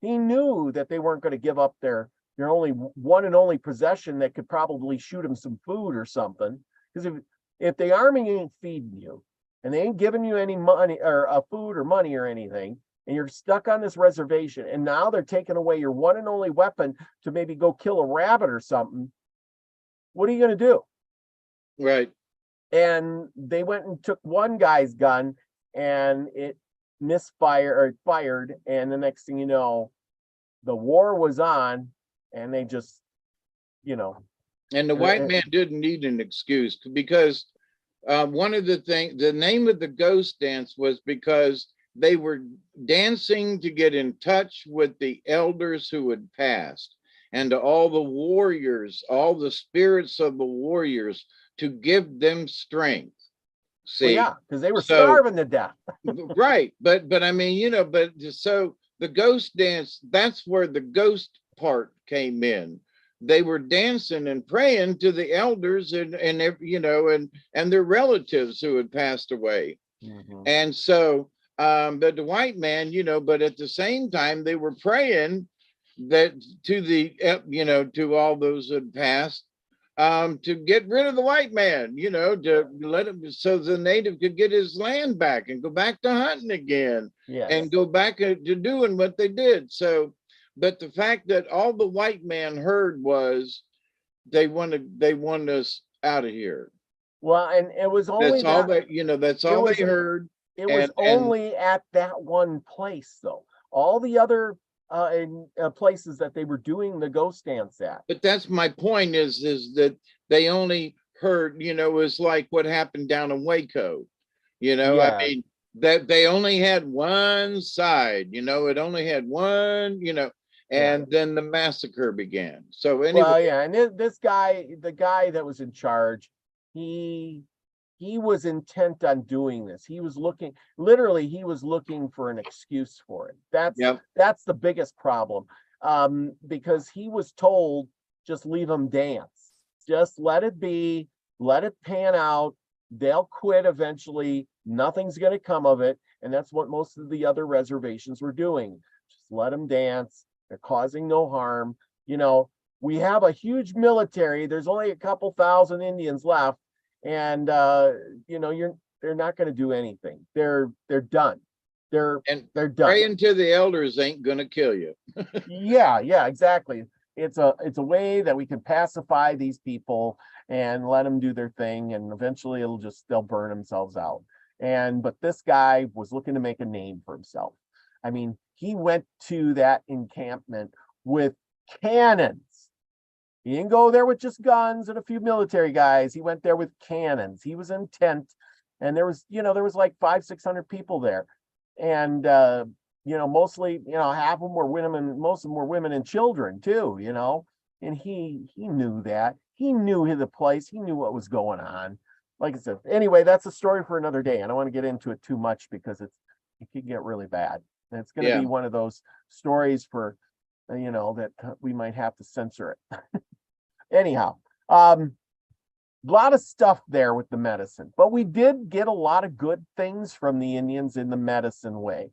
He knew that they weren't going to give up their only one and only possession that could probably shoot him some food or something. Because if the army ain't feeding you and they ain't giving you any money or food or money or anything, and you're stuck on this reservation, and now they're taking away your one and only weapon to maybe go kill a rabbit or something, what are you going to do? Right. And they went and took one guy's gun, and it misfired or fired, and the next thing you know, the war was on, and they just, And the white man didn't need an excuse, because one of the things, the name of the ghost dance was because they were dancing to get in touch with the elders who had passed, and to all the warriors, all the spirits of the warriors, to give them strength. well, See, yeah, because they were so starving to death. right, but I mean, but so the ghost dance, that's where the ghost part came in. They were dancing and praying to the elders and their relatives who had passed away. Mhm. And so But the white man, but at the same time, they were praying that to to all those that passed, to get rid of the white man, to let him, so the native could get his land back and go back to hunting again and Yes. go back to doing what they did. So, but the fact that all the white man heard was they wanted us out of here. Well, and it was only That's all that that, that's it all they was heard. it was And only at that one place though. All the other places that they were doing the ghost dance at. but that's my point is that they only heard, it's like what happened down in Waco. I Yeah. mean, that they only had one side, it only had one, Yeah. and then the massacre began. So anyway, Well, yeah, and this guy, the guy that was in charge, he he was intent on doing this. He was looking, literally, he was looking for an excuse for it. yep, That's the biggest problem. Because he was told, just leave them dance. Just let it be, let it pan out. They'll quit eventually. Nothing's going to come of it. And that's what most of the other reservations were doing. Just let them dance. They're causing no harm. You know, we have a huge military. There's only a couple thousand Indians left. And you know, they're not going to do anything. They're done. They're and they're done. praying to the elders ain't gonna kill you. Yeah, exactly. It's a way that we can pacify these people and let them do their thing, and eventually they'll burn themselves out. But this guy was looking to make a name for himself. I mean, he went to that encampment with cannons. He didn't go there with just guns and a few military guys. He went there with cannons. He was intent, and there was like 500-600 people there, and mostly, half of them were women, and most of them were women and children too, and he knew that. He knew the place. He knew what was going on. Like I said, anyway, that's a story for another day. I don't want to get into it too much because it can get really bad. And it's going to Yeah, be one of those stories for, that we might have to censor it. Anyhow, a lot of stuff there with the medicine, but we did get a lot of good things from the Indians in the medicine way.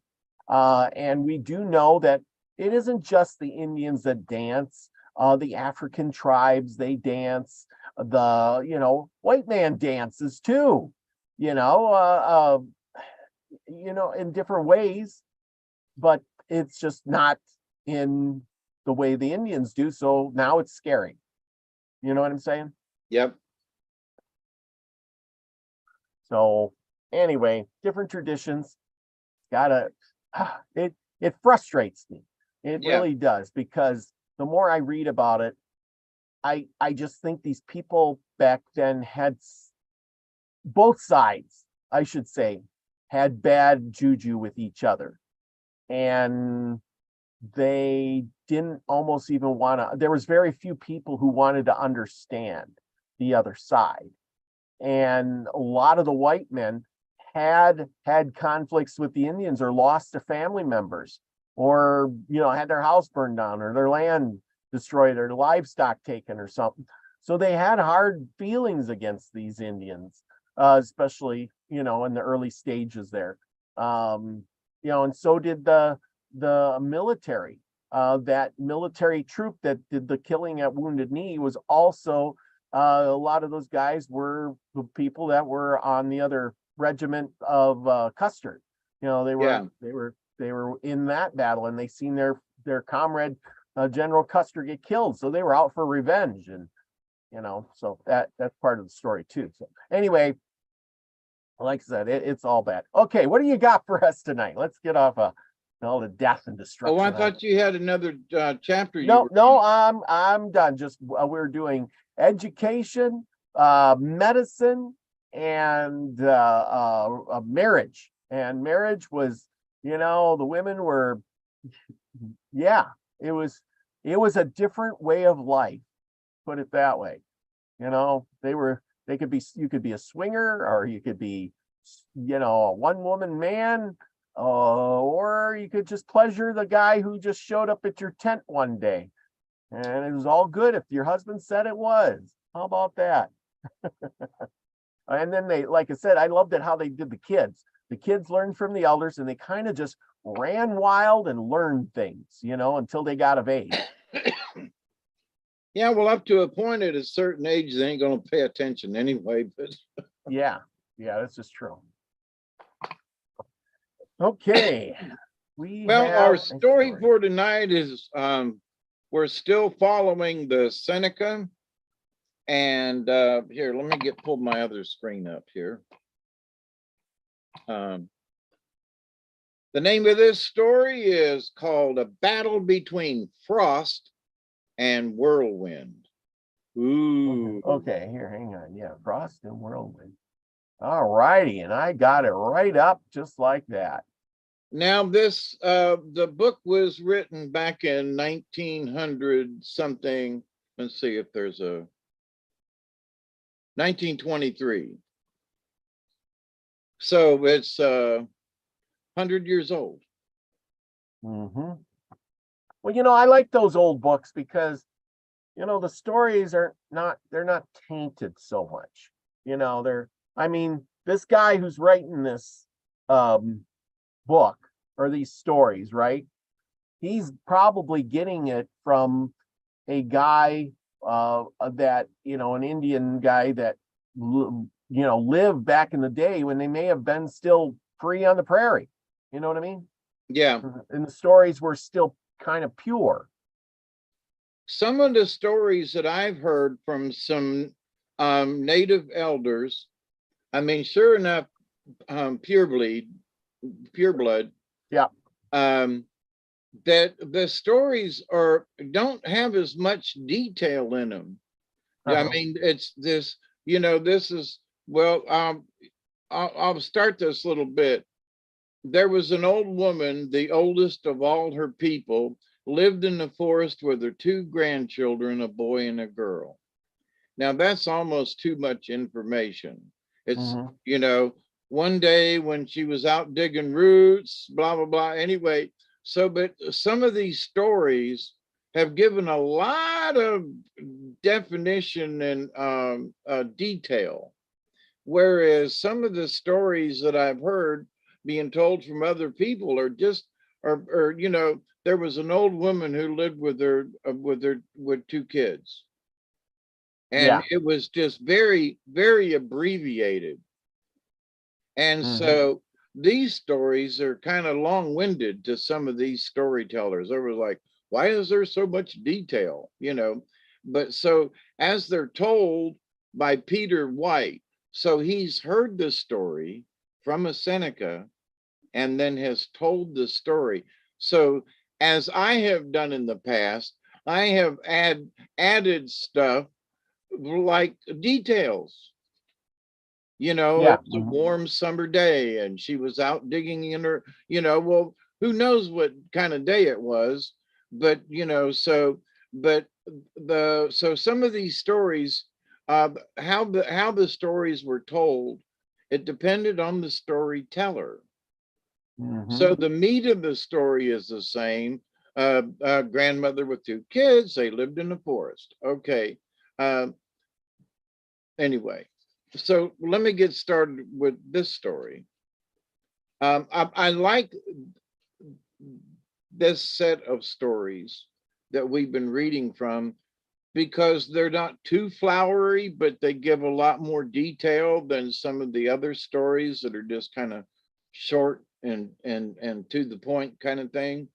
And we do know that it isn't just the Indians that dance. The African tribes, they dance. The white man dances too. In different ways, but it's just not in the way the Indians do. So now it's scary. You know what I'm saying? yep, So anyway, different traditions. Gotta it frustrates me. It yeah, really does, because the more I read about it, I just think these people back then had both sides, I should say, had bad juju with each other. And they didn't almost even want to, there was very few people who wanted to understand the other side. And a lot of the white men had conflicts with the Indians, or lost their family members, or had their house burned down, or their land destroyed, or livestock taken, or something. So they had hard feelings against these Indians, especially in the early stages there. And so did the military. That military troop that did the killing at Wounded Knee was also, a lot of those guys were the people that were on the other regiment of Custer. They were yeah. they were in that battle, and they seen their comrade, General Custer, get killed, so they were out for revenge. And so that's part of the story too. So anyway, like I said, it's all bad. Okay, what do you got for us tonight? Let's get off all the death and destruction. Oh, I thought you had another chapter. No, I'm done. Just we're doing education, medicine, and marriage. And marriage was, the women were, yeah, it was a different way of life. Put it that way. You could be a swinger, or you could be, a one woman man, or you could just pleasure the guy who just showed up at your tent one day, and it was all good if your husband said it was. How about that? And then like I said, I loved it how they did the kids. the kids learned from the elders, and they kind of just ran wild and learned things, you know, until they got of age. Yeah, well, up to a point at a certain age, they ain't gonna pay attention anyway. But Yeah, this is true. Okay, we well, have our a story for tonight is we're still following the Seneca. And here, let me pull my other screen up here. The name of this story is called A Battle Between Frost and Whirlwind. Ooh. Okay, here, hang on. Yeah, Frost and Whirlwind. All righty, and I got it right up just like that. Now this, the book was written back in 1900 something. Let's see if there's a 1923. So it's 100 years old. Mm-hmm. Well, you know, I like those old books because, you know, the stories are not, they're not tainted so much. You know, I mean, this guy who's writing this book or these stories, right? He's probably getting it from a guy that, you know, an Indian guy that, you know, lived back in the day when they may have been still free on the prairie. You know what I mean? Yeah. And the stories were still kind of pure. Some of the stories that I've heard from some native elders, I mean, sure enough, pure blood. Yeah. That the stories don't have as much detail in them. I mean, it's this, you know, this is, well, I'll start this little bit. There was an old woman, the oldest of all her people, lived in the forest with her two grandchildren, a boy and a girl. Now that's almost too much information. It's, you know, one day when she was out digging roots, blah, blah, blah. Anyway, so, but some of these stories have given a lot of definition and detail. Whereas some of the stories that I've heard being told from other people are just, or you know, there was an old woman who lived with two kids. And it was just very, very abbreviated. And so these stories are kind of long-winded to some of these storytellers. They were like, why is there so much detail? You know, but so as they're told by Peter White, so he's heard the story from a Seneca and then has told the story. So as I have done in the past, I have added stuff like details. You know, it was a warm summer day and she was out digging in her, you know, well, who knows what kind of day it was, but you know, so some of these stories, how the stories were told, it depended on the storyteller. So the meat of the story is the same. Grandmother with two kids, they lived in the forest. Okay. Anyway, so let me get started with this story. I like this set of stories that we've been reading from because they're not too flowery, but they give a lot more detail than some of the other stories that are just kind of short and to the point kind of thing.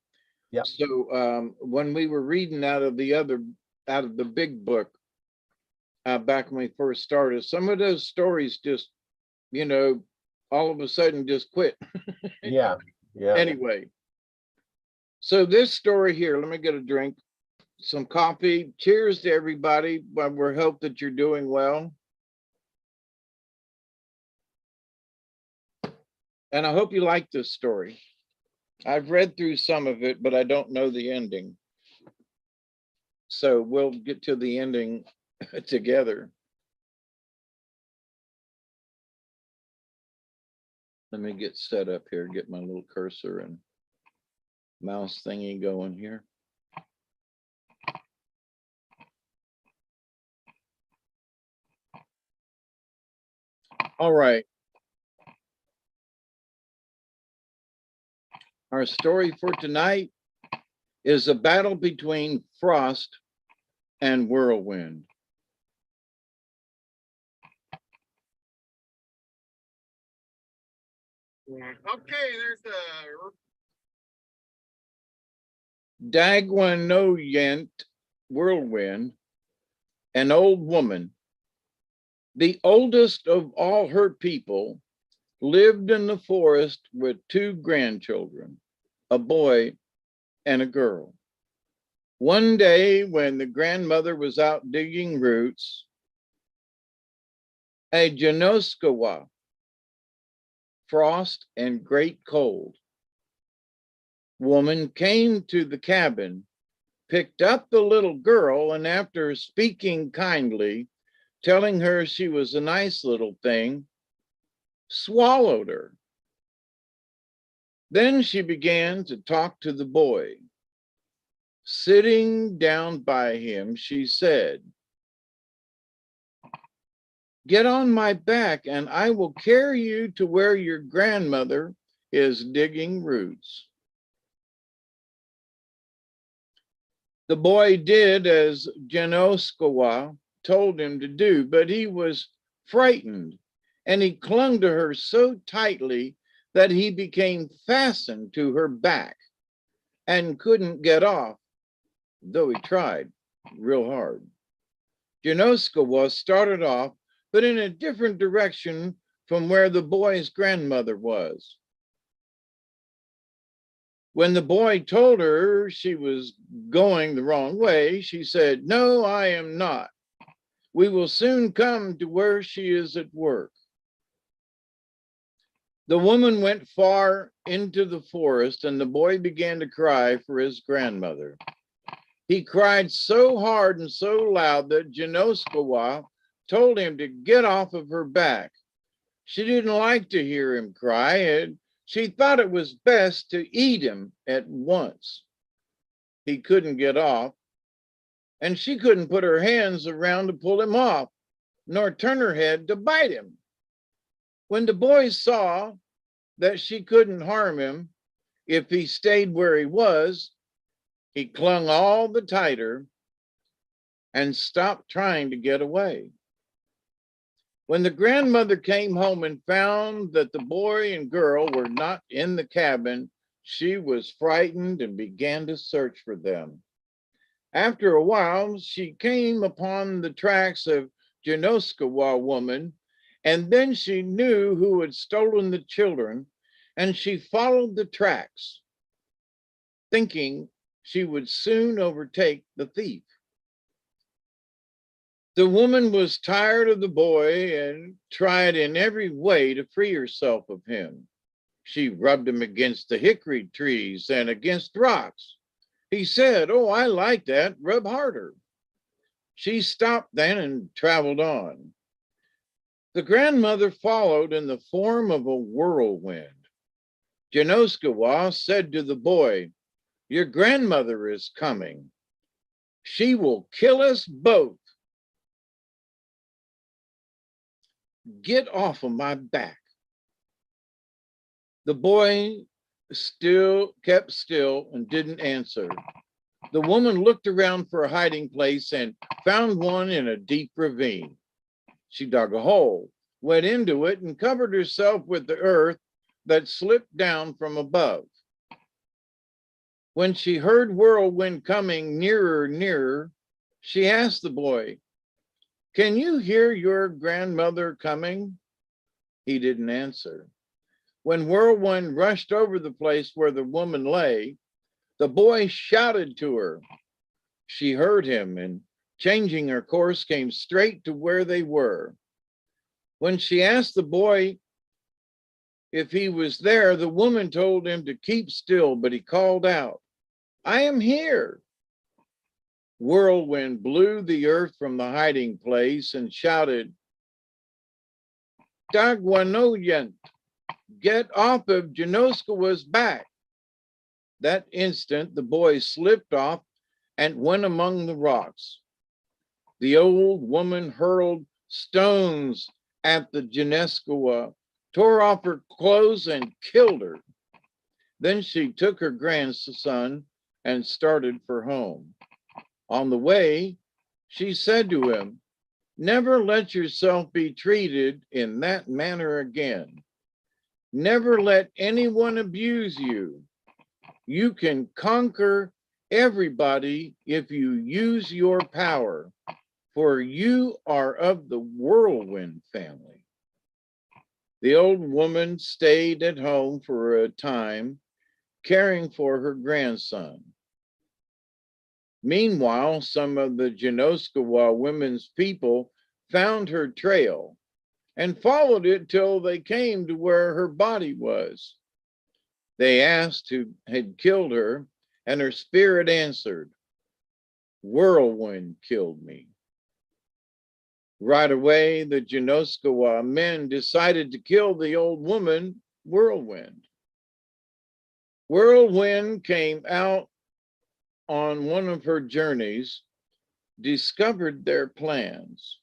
Yeah. So when we were reading out of the big book, back when we first started, some of those stories just, you know, all of a sudden just quit. Yeah. Anyway, so this story here, let me get a drink, some coffee. Cheers to everybody. We hope that you're doing well. And I hope you like this story. I've read through some of it, but I don't know the ending. So we'll get to the ending together. Let me get set up here, get my little cursor and mouse thingy going here. All right. Our story for tonight is a battle between frost and whirlwind. Okay, there's the Dagwanoyent whirlwind, an old woman, the oldest of all her people, lived in the forest with two grandchildren, a boy and a girl. One day, when the grandmother was out digging roots, a Janoskawa, frost and great cold, woman came to the cabin, picked up the little girl, and after speaking kindly, telling her she was a nice little thing, swallowed her. Then she began to talk to the boy. Sitting down by him, she said, "Get on my back and I will carry you to where your grandmother is digging roots." The boy did as Janoskawa told him to do, but he was frightened and he clung to her so tightly that he became fastened to her back and couldn't get off, though he tried real hard. Janoskawa started off, but in a different direction from where the boy's grandmother was. When the boy told her she was going the wrong way, she said, "No, I am not. We will soon come to where she is at work." The woman went far into the forest and the boy began to cry for his grandmother. He cried so hard and so loud that Janoskawa told him to get off of her back. She didn't like to hear him cry, and she thought it was best to eat him at once. He couldn't get off, and she couldn't put her hands around to pull him off, nor turn her head to bite him. When the boy saw that she couldn't harm him if he stayed where he was, he clung all the tighter and stopped trying to get away. When the grandmother came home and found that the boy and girl were not in the cabin, she was frightened and began to search for them. After a while, she came upon the tracks of Janoskawa woman, and then she knew who had stolen the children, and she followed the tracks, thinking she would soon overtake the thief. The woman was tired of the boy and tried in every way to free herself of him. She rubbed him against the hickory trees and against rocks. He said, "Oh, I like that. Rub harder." She stopped then and traveled on. The grandmother followed in the form of a whirlwind. Janoskawa said to the boy, "Your grandmother is coming. She will kill us both. Get off of my back." The boy still kept still and didn't answer. The woman looked around for a hiding place and found one in a deep ravine. She dug a hole, went into it, and covered herself with the earth that slipped down from above. When she heard Whirlwind coming nearer and nearer, she asked the boy, "Can you hear your grandmother coming?" He didn't answer. When Whirlwind rushed over the place where the woman lay, the boy shouted to her. She heard him and, changing her course, came straight to where they were. When she asked the boy if he was there, the woman told him to keep still, but he called out, "I am here." Whirlwind blew the earth from the hiding place and shouted, "Dagwanoyent, get off of Janoskawa's back." That instant, the boy slipped off and went among the rocks. The old woman hurled stones at the Janoskawa, tore off her clothes, and killed her. Then she took her grandson and started for home. On the way, she said to him, "Never let yourself be treated in that manner again. Never let anyone abuse you. You can conquer everybody if you use your power, for you are of the whirlwind family." The old woman stayed at home for a time, caring for her grandson. Meanwhile, some of the Janoskawa women's people found her trail and followed it till they came to where her body was. They asked who had killed her, and her spirit answered, "Whirlwind killed me." Right away, the Janoskawa men decided to kill the old woman, Whirlwind. Whirlwind came out on one of her journeys, discovered their plans.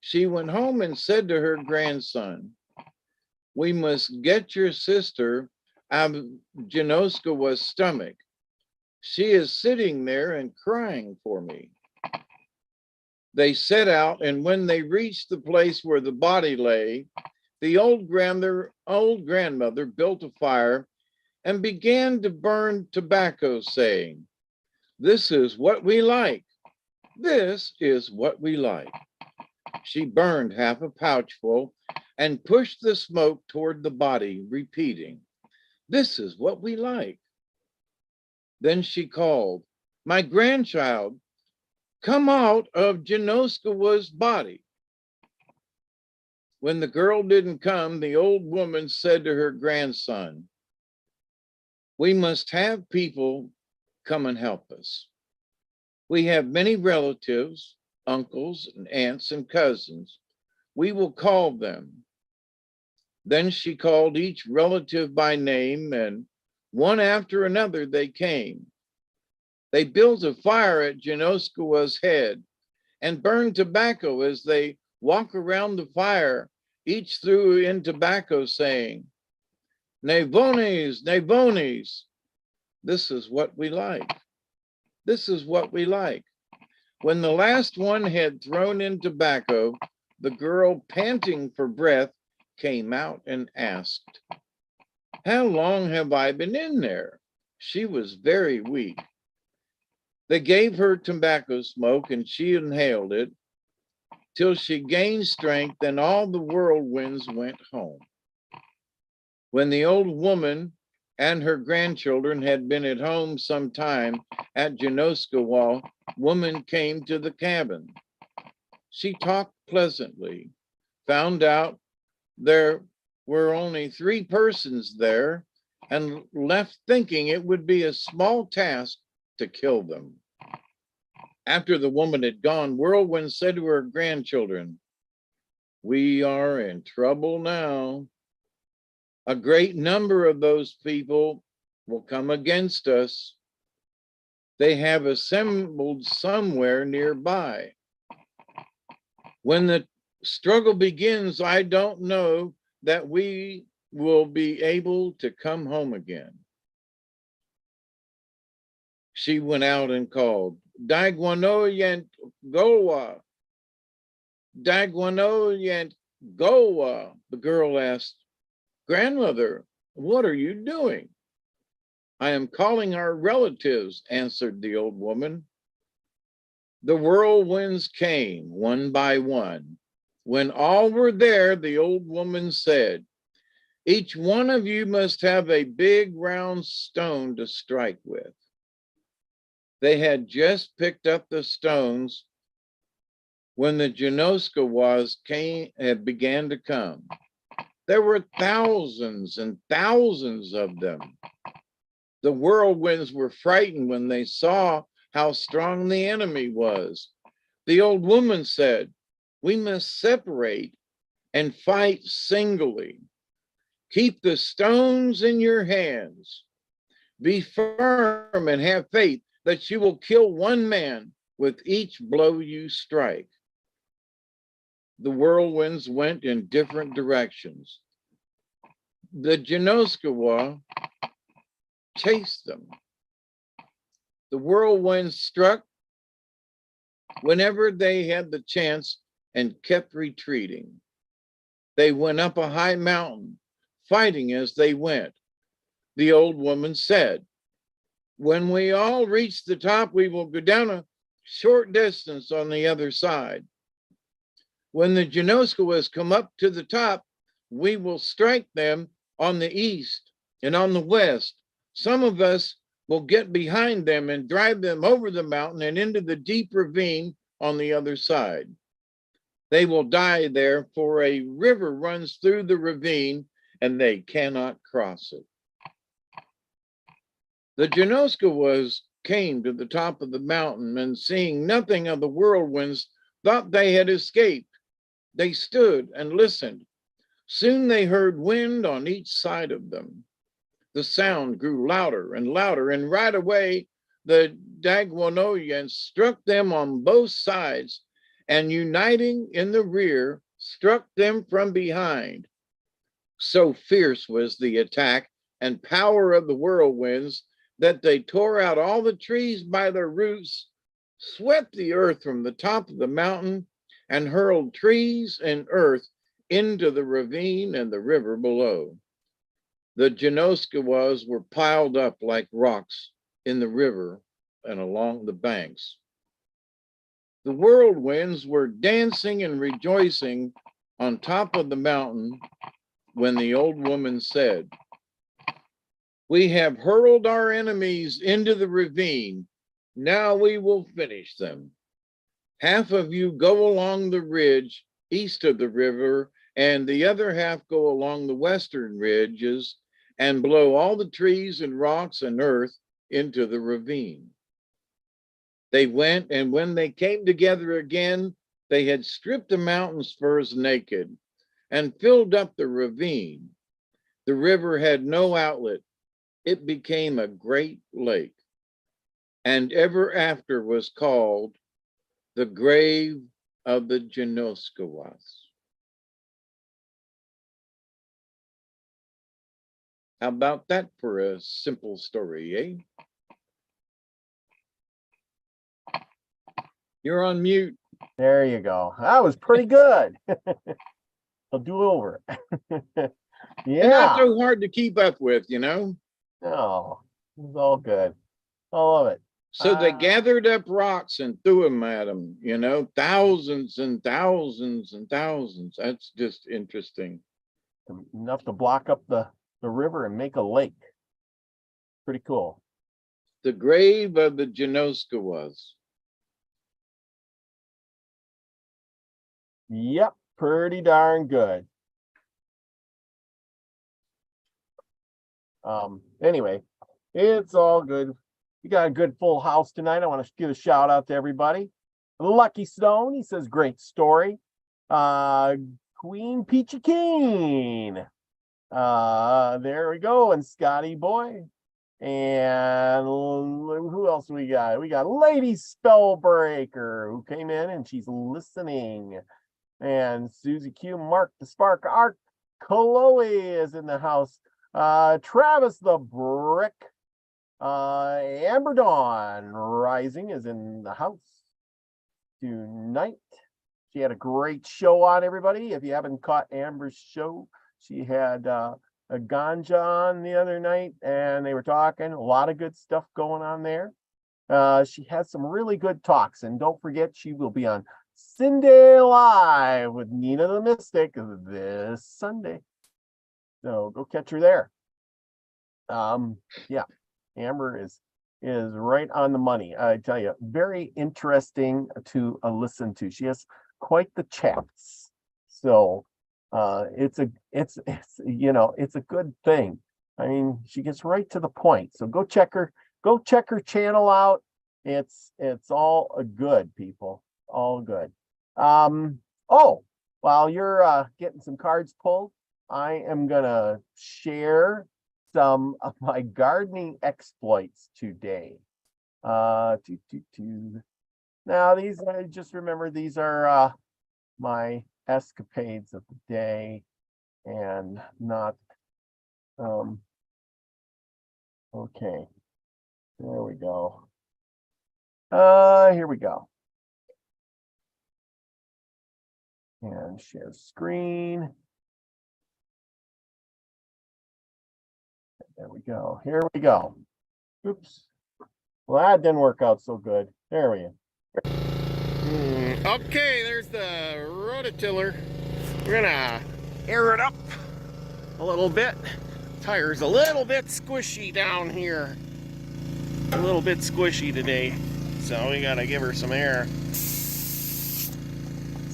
She went home and said to her grandson, "We must get your sister out of Janoskawa's stomach. She is sitting there and crying for me." They set out, and when they reached the place where the body lay, the old grandmother built a fire and began to burn tobacco, saying, "This is what we like. This is what we like." She burned half a pouchful and pushed the smoke toward the body, repeating, "This is what we like." Then she called, "My grandchild, come out of Janoskawa's body." When the girl didn't come, the old woman said to her grandson, "We must have people come and help us. We have many relatives, uncles and aunts and cousins. We will call them." Then she called each relative by name, and one after another they came. They built a fire at Janoskawa's head and burned tobacco as they walked around the fire. Each threw in tobacco, saying, "Nevones, nevones. This is what we like. This is what we like." When the last one had thrown in tobacco, the girl, panting for breath, came out and asked, "How long have I been in there?" She was very weak. They gave her tobacco smoke and she inhaled it till she gained strength, and all the whirlwinds went home. When the old woman and her grandchildren had been at home some time, at Janoskawa, woman came to the cabin. She talked pleasantly, found out there were only 3 persons there, and left thinking it would be a small task to kill them. After the woman had gone, Whirlwind said to her grandchildren, "We are in trouble now. A great number of those people will come against us. They have assembled somewhere nearby. When the struggle begins, I don't know that we will be able to come home again." She went out and called, "Dagwano Goa, Dagwano Goa." The girl asked, "Grandmother, what are you doing?" "I am calling our relatives," answered the old woman. The whirlwinds came one by one. When all were there, the old woman said, "Each one of you must have a big round stone to strike with." They had just picked up the stones when the Janoskawas began to come. There were thousands and thousands of them. The whirlwinds were frightened when they saw how strong the enemy was. The old woman said, "We must separate and fight singly. Keep the stones in your hands. Be firm and have faith that you will kill one man with each blow you strike." The whirlwinds went in different directions. The Janoskawa chased them. The whirlwind struck whenever they had the chance and kept retreating. They went up a high mountain, fighting as they went. The old woman said, "When we all reach the top, we will go down a short distance on the other side. When the Genoskowas come up to the top, we will strike them on the east and on the west. Some of us will get behind them and drive them over the mountain and into the deep ravine on the other side. They will die there, for a river runs through the ravine and they cannot cross it." The Genoskowas came to the top of the mountain and, seeing nothing of the whirlwinds, thought they had escaped. They stood and listened. Soon they heard wind on each side of them. The sound grew louder and louder, and right away the Dagwanoyans struck them on both sides, and uniting in the rear, struck them from behind. So fierce was the attack and power of the whirlwinds that they tore out all the trees by their roots, swept the earth from the top of the mountain, and hurled trees and earth into the ravine and the river below. The Genoskowas were piled up like rocks in the river and along the banks. The whirlwinds were dancing and rejoicing on top of the mountain when the old woman said, "We have hurled our enemies into the ravine. Now we will finish them. Half of you go along the ridge east of the river, and the other half go along the western ridges and blow all the trees and rocks and earth into the ravine." They went, and when they came together again, they had stripped the mountain spurs naked and filled up the ravine. The river had no outlet. It became a great lake, and ever after was called the grave of the Genoskowas. How about that for a simple story, eh? You're on mute. There you go. That was pretty good. I'll do over. And Yeah. not so hard to keep up with, you know? No, it's all good. I love it. So they gathered up rocks and threw them at them, you know, thousands and thousands and thousands. That's just interesting. Enough to block up the river and make a lake. Pretty cool. The grave of the Genoskowas. Yep, pretty darn good. Anyway, it's all good. We got a good full house tonight. I want to give a shout out to everybody. Lucky Stone, he says, great story. Queen Peachy Keen. There we go. And Scotty Boy. And who else we got? We got Lady Spellbreaker, who came in and she's listening. And Susie Q, Mark the Spark, Art, Chloe is in the house. Travis the Brick, Amber Dawn Rising is in the house tonight. She had a great show on, everybody. If you haven't caught Amber's show, she had a ganja on the other night, and they were talking a lot of good stuff going on there. She has some really good talks, and don't forget, she will be on Sunday Live with Nina the Mystic this Sunday. So go catch her there. Yeah, Amber is right on the money. I tell you, very interesting to listen to. She has quite the chats. So it's a good thing. I mean, she gets right to the point. So go check her channel out. It's all good, people. All good. Oh, while you're getting some cards pulled, I am gonna share some of my gardening exploits today. Now these, I just remember, these are my escapades of the day, and not Okay, there we go. Here we go. And share screen. There we go. Here we go. Oops. Well, that didn't work out so good. There we go. Okay, there's the rototiller. We're gonna air it up a little bit. Tire's a little bit squishy down here. A little bit squishy today. So we gotta give her some air. So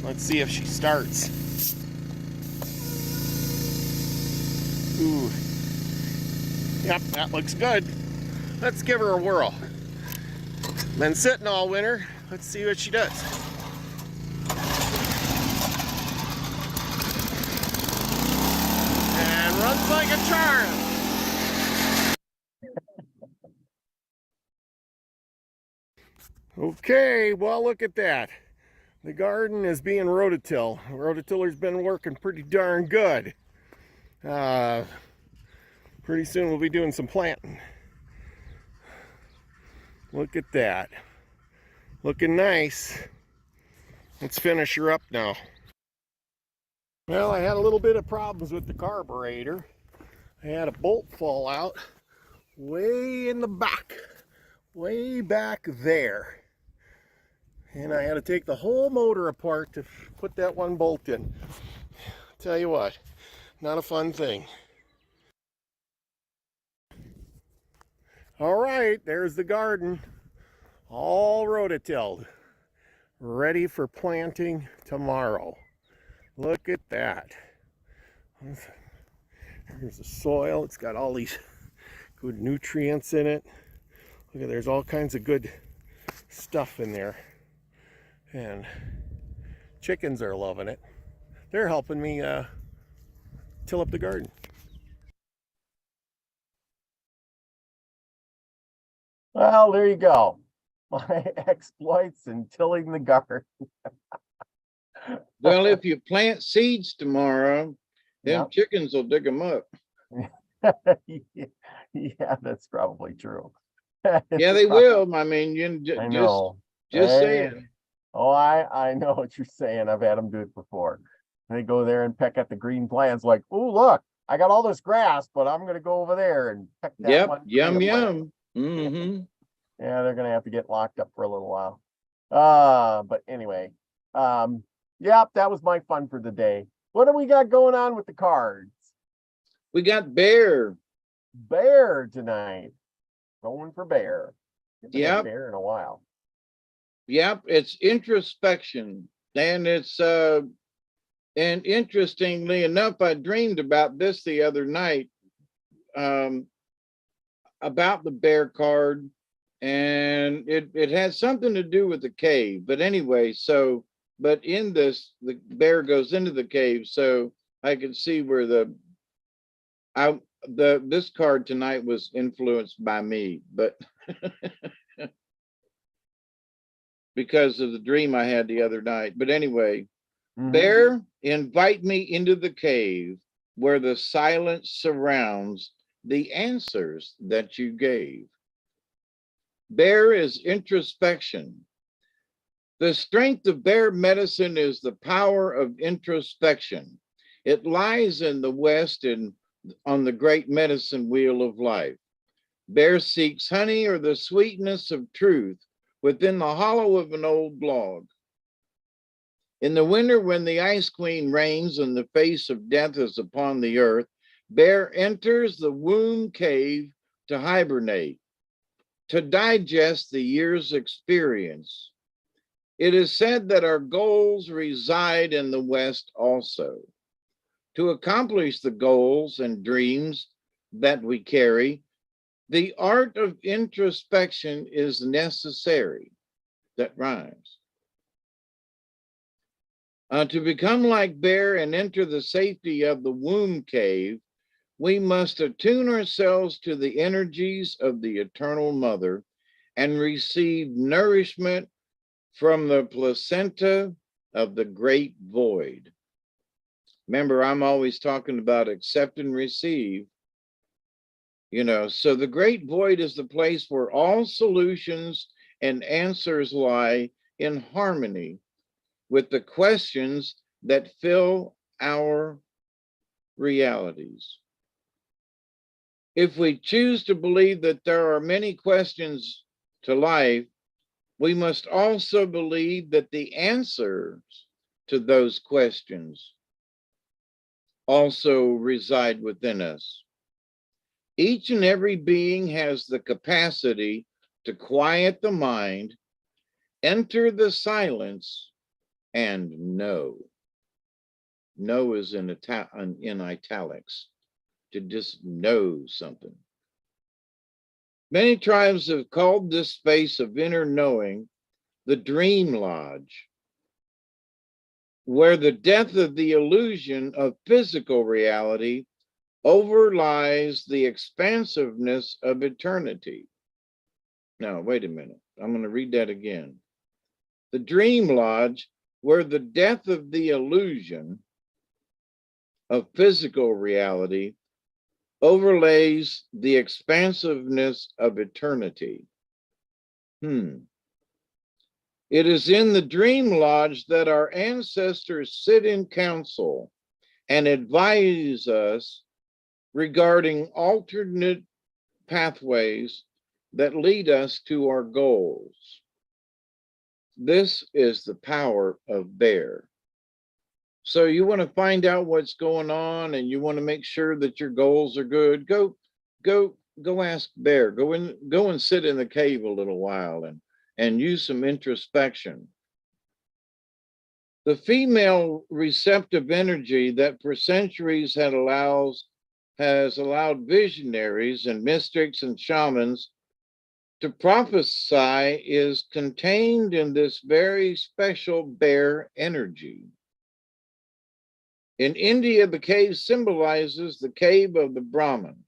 let's see if she starts. Ooh. Yep, that looks good. Let's give her a whirl. Been sitting all winter. Let's see what she does. And runs like a charm. Okay, well, look at that. The garden is being rototilled. Rototiller's been working pretty darn good. Pretty soon we'll be doing some planting. Look at that. Looking nice. Let's finish her up now. Well, I had a little bit of problems with the carburetor. I had a bolt fall out way in the back, way back there. And I had to take the whole motor apart to put that one bolt in. Tell you what, not a fun thing. All right, there's the garden, all rototilled, ready for planting tomorrow. Look at that. Here's the soil. It's got all these good nutrients in it. Look at, there's all kinds of good stuff in there. And chickens are loving it. They're helping me till up the garden. Well, there you go. My exploits in tilling the garden. Well, if you plant seeds tomorrow, them Yep. chickens will dig them up. Yeah, that's probably true. Yeah, they will. I mean, I know. just Hey, saying. oh, I know what you're saying. I've had them do it before. They go there and peck at the green plants like, oh, look, I got all this grass, but I'm going to go over there and peck that Yep, one. yum, tomato plant. yum. Mm-hmm. Yeah, they're going to have to get locked up for a little while. But anyway, yep, that was my fun for the day. What do we got going on with the cards? We got Bear. Bear tonight. Going for Bear. Haven't had Yep. Bear in a while. Yep, it's introspection. And it's and interestingly enough, I dreamed about this the other night, about the Bear card, and it had something to do with the cave. But anyway, so but in this, the bear goes into the cave, so I could see where this card tonight was influenced by me, but because of the dream I had the other night. But anyway, Bear, invite me into the cave where the silence surrounds the answers that you gave. Bear is introspection. The strength of Bear medicine is the power of introspection. It lies in the West and on the great medicine wheel of life. Bear seeks honey or the sweetness of truth within the hollow of an old log. In the winter, when the ice queen reigns and the face of death is upon the earth, Bear enters the womb cave to hibernate, to digest the year's experience. It is said that our goals reside in the West also. To accomplish the goals and dreams that we carry, the art of introspection is necessary. That rhymes. To become like Bear and enter the safety of the womb cave, we must attune ourselves to the energies of the eternal mother and receive nourishment from the placenta of the great void. Remember, I'm always talking about accept and receive. So the great void is the place where all solutions and answers lie in harmony with the questions that fill our realities. If we choose to believe that there are many questions to life, we must also believe that the answers to those questions also reside within us. Each and every being has the capacity to quiet the mind, enter the silence, and know. Know is in italics, to just know something. Many tribes have called this space of inner knowing the dream lodge, where the death of the illusion of physical reality overlies the expansiveness of eternity. Now, wait a minute. I'm going to read that again. The dream lodge, where the death of the illusion of physical reality overlays the expansiveness of eternity. It is in the dream lodge that our ancestors sit in council and advise us regarding alternate pathways that lead us to our goals. This is the power of Bear. So you want to find out what's going on and you want to make sure that your goals are good, go ask Bear. Go and sit in the cave a little while and use some introspection. The female receptive energy that for centuries has allowed visionaries and mystics and shamans to prophesy is contained in this very special bear energy. In India, the cave symbolizes the cave of the Brahman.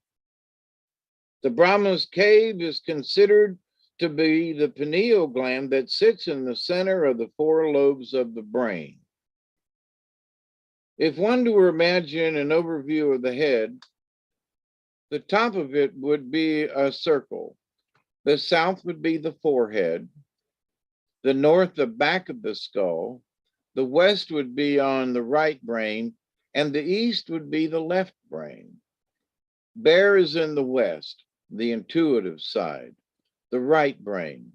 The Brahman's cave is considered to be the pineal gland that sits in the center of the four lobes of the brain. If one were to imagine an overview of the head, the top of it would be a circle. The south would be the forehead, the north, the back of the skull, the west would be on the right brain, and the east would be the left brain. Bear is in the west, the intuitive side, the right brain.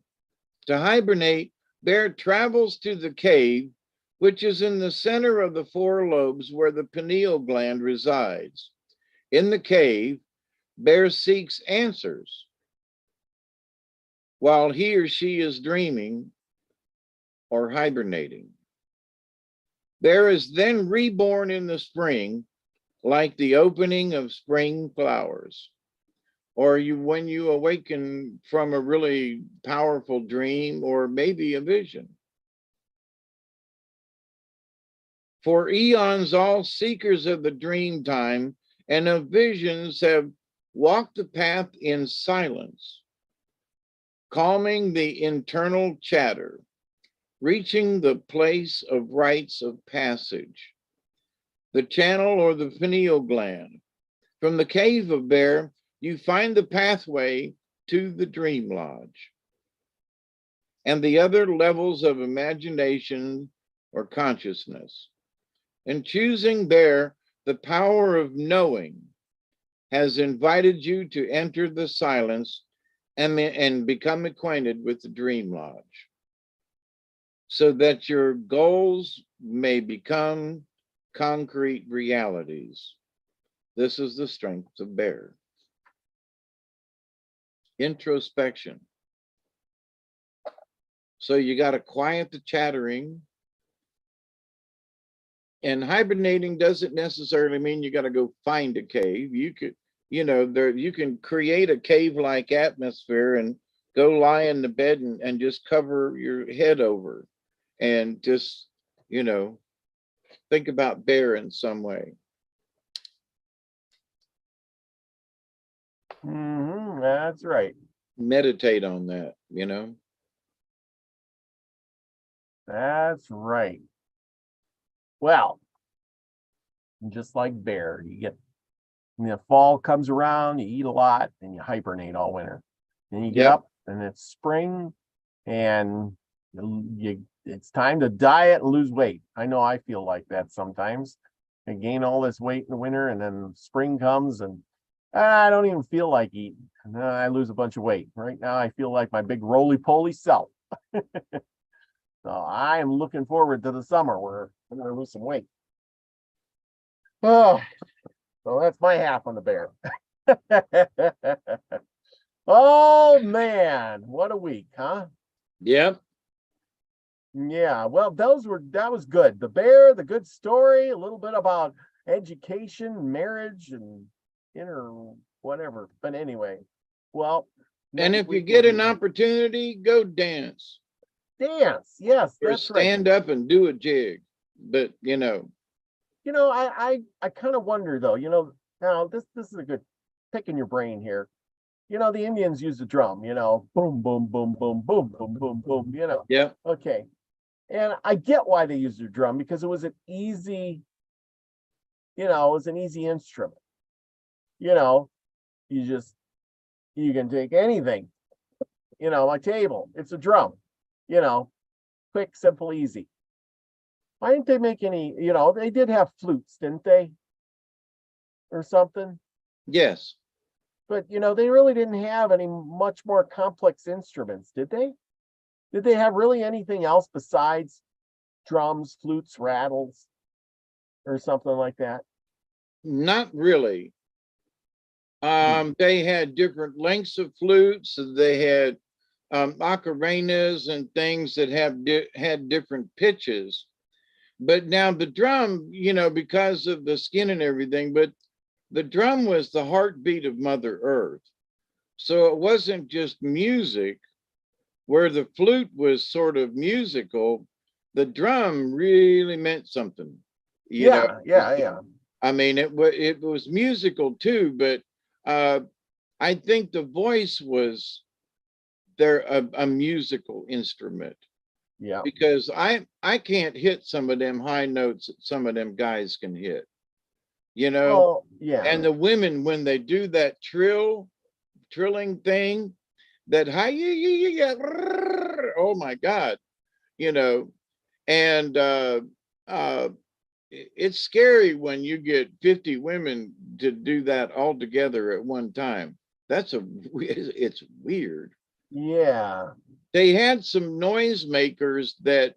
To hibernate, Bear travels to the cave, which is in the center of the four lobes where the pineal gland resides. In the cave, Bear seeks answers while he or she is dreaming or hibernating. Bear is then reborn in the spring, like the opening of spring flowers, or when you awaken from a really powerful dream or maybe a vision. For eons, all seekers of the dream time and of visions have walked the path in silence, calming the internal chatter, reaching the place of rites of passage, the channel or the pineal gland. From the cave of Bear, you find the pathway to the dream lodge and the other levels of imagination or consciousness. In choosing Bear, the power of knowing has invited you to enter the silence and become acquainted with the dream lodge, so that your goals may become concrete realities. This is the strength of Bear. Introspection. So you got to quiet the chattering. And hibernating doesn't necessarily mean you got to go find a cave. You could, you can create a cave-like atmosphere and go lie in the bed and just cover your head over and just, think about Bear in some way. That's right. Meditate on that, That's right. Well, just like Bear, you get And the fall comes around, you eat a lot, and you hibernate all winter. Then you get Yep. up, and it's spring, and it's time to diet and lose weight. I know I feel like that sometimes. I gain all this weight in the winter, and then spring comes, and I don't even feel like eating. And then I lose a bunch of weight. Right now, I feel like my big roly-poly self. So I am looking forward to the summer where I'm going to lose some weight. Oh, so that's my half on the bear. Oh man, what a week, huh? Yep. Yeah, well, that was good. The bear, the good story, a little bit about education, marriage, and inner whatever. But anyway, well, And next if you week get we'll an be opportunity, go dance dance. Yes, or that's right. stand up and do a jig. But I kind of wonder though, now this is a good picking your brain here. The Indians use the drum, boom, boom, boom, boom, boom, boom, boom, boom, yeah, Okay. And I get why they use the drum because it was an easy, instrument. You you can take anything, my table, it's a drum, quick, simple, easy. Why didn't they make any, they did have flutes, didn't they? Or something. yes. But, they really didn't have any much more complex instruments, did they? Did they have really anything else besides drums, flutes, rattles, or something like that? Not really. They had different lengths of flutes. They had ocarinas and things that had different pitches. But now the drum, because of the skin and everything, but the drum was the heartbeat of Mother Earth. So it wasn't just music, where the flute was sort of musical. The drum really meant something, Yeah. I mean, it was musical too, but I think the voice was a musical instrument Yeah. because I can't hit some of them high notes that some of them guys can hit, Well, yeah. and the women when they do that trilling thing, that high oh my God, and it's scary when you get 50 women to do that all together at one time. It's weird. Yeah. They had some noisemakers that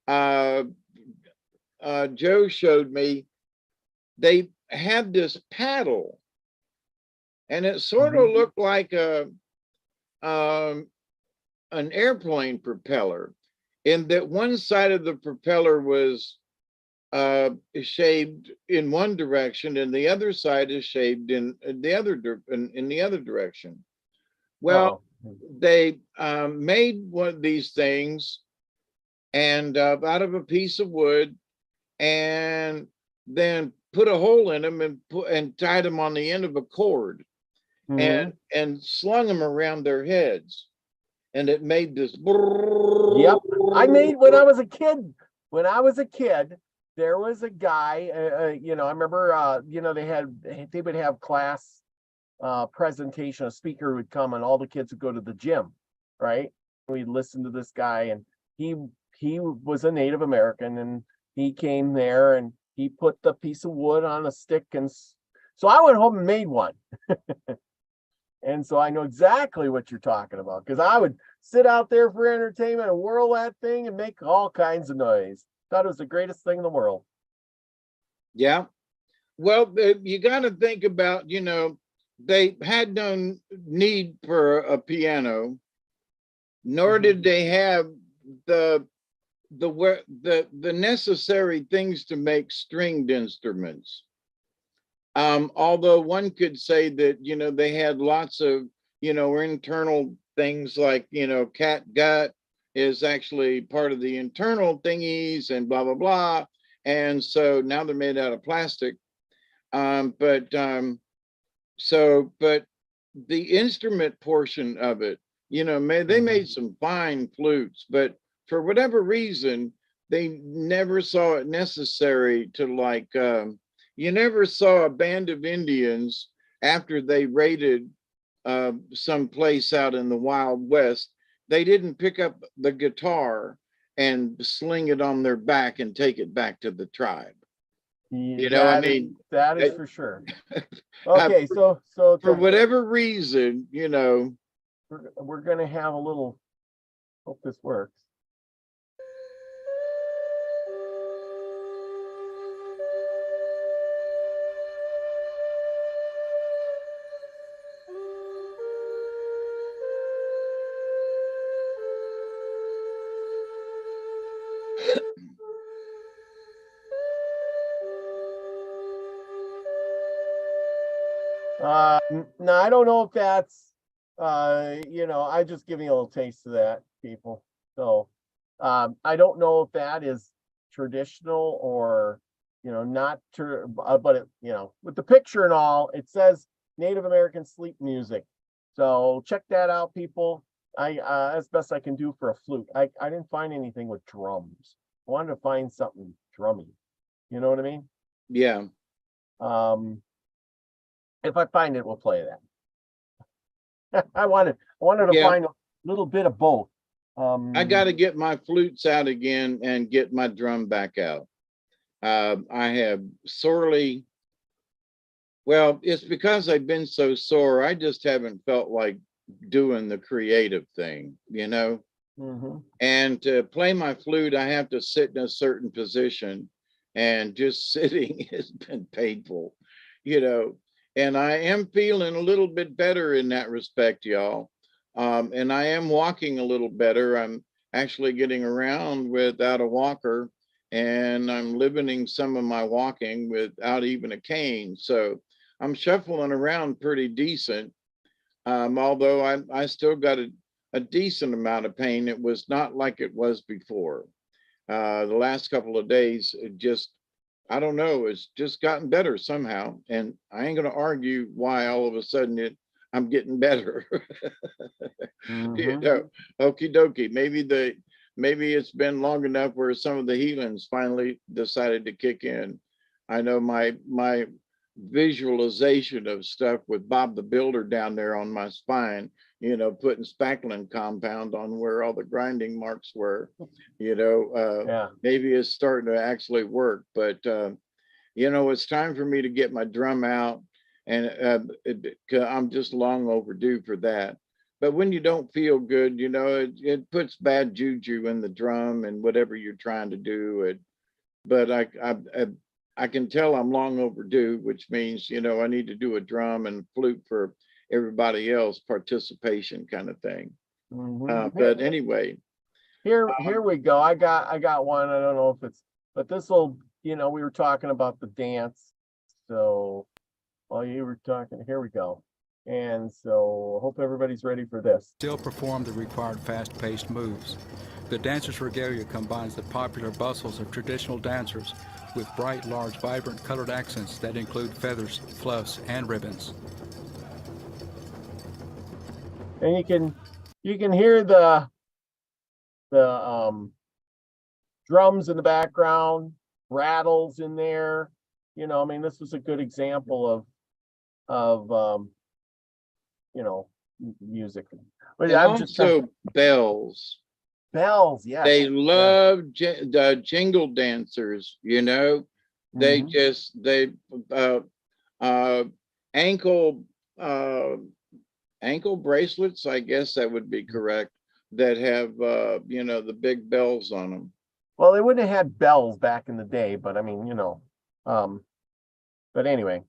uh, Joe showed me. They had this paddle, and it sort of looked like um, an airplane propeller, in that one side of the propeller was shaped in one direction, and the other side is shaped in the other direction. Well, they made one of these things and out of a piece of wood, and then put a hole in them and tied them on the end of a cord and slung them around their heads, and it made this. Yep. I made when I was a kid. When I was a kid, there was a guy. I remember. They would have class presentation. A speaker would come, and all the kids would go to the gym, right? We'd listen to this guy, and he was a Native American, and he came there, and he put the piece of wood on a stick, and so I went home and made one. And so I know exactly what you're talking about, because I would sit out there for entertainment and whirl that thing and make all kinds of noise. Thought it was the greatest thing in the world. Yeah. Well, you got to think about, they had no need for a piano, nor did they have the necessary things to make stringed instruments. Although one could say that, they had lots of, internal things like, cat gut is actually part of the internal thingies and blah, blah, blah. And so now they're made out of plastic. But the instrument portion of it, they made some fine flutes, but for whatever reason, they never saw it necessary to you never saw a band of Indians after they raided some place out in the Wild West. They didn't pick up the guitar and sling it on their back and take it back to the tribe. You know, I mean, that is for sure. uh, Okay, so for whatever reason, you know, we're gonna have a little. Hope this works. No, I don't know if that's, you know, I just giving you a little taste of that, people. So, I don't know if that is traditional or, you know, not true, but it, you know, with the picture and all, it says Native American sleep music. So check that out, people. That's best I can do for a flute. I didn't find anything with drums. I wanted to find something drummy. You know what I mean? yeah. If I find it, we'll play that. I wanted to Yeah. find a little bit of both. I got to get my flutes out again and get my drum back out. I have sorely, well, it's because I've been so sore. I just haven't felt like doing the creative thing, you know? mhm. And to play my flute, I have to sit in a certain position, and just sitting has been painful, you know. And I am feeling a little bit better in that respect, y'all. And I am walking a little better. I'm actually getting around without a walker, and I'm limiting some of my walking without even a cane. So I'm shuffling around pretty decent. Although I still got a decent amount of pain. It was not like it was before. The last couple of days, it just, I don't know, it's just gotten better somehow. And I ain't going to argue why all of a sudden I'm getting better. You Mhm. know, okie dokie. Maybe it's been long enough where some of the healings finally decided to kick in. I know my visualization of stuff with Bob the Builder down there on my spine, you know, putting spackling compound on where all the grinding marks were, you know, Yeah. maybe it's starting to actually work. But you know, it's time for me to get my drum out, and 'cause I'm just long overdue for that. But when you don't feel good, you know, it puts bad juju in the drum and whatever you're trying to do. But I can tell I'm long overdue, which means, you know, I need to do a drum and flute for everybody else participation kind of thing. Mhm. But anyway, Here we go. I got one. I don't know if it's, but this will, you know, we were talking about the dance. So while you were talking, here we go. And so hope everybody's ready for this. Still perform the required fast-paced moves. The dancer's regalia combines the popular bustles of traditional dancers with bright, large, vibrant colored accents that include feathers, fluffs, and ribbons. And you can hear the drums in the background, rattles in there. You know, I mean, this was a good example of you know, music. But and I'm just also bells. bells, yes. They love the jingle dancers, you know. They Mhm. just uh uh ankle uh ankle bracelets, I guess that would be correct, that have you know, the big bells on them. Well, they wouldn't have had bells back in the day, but I mean, you know, um, but anyway,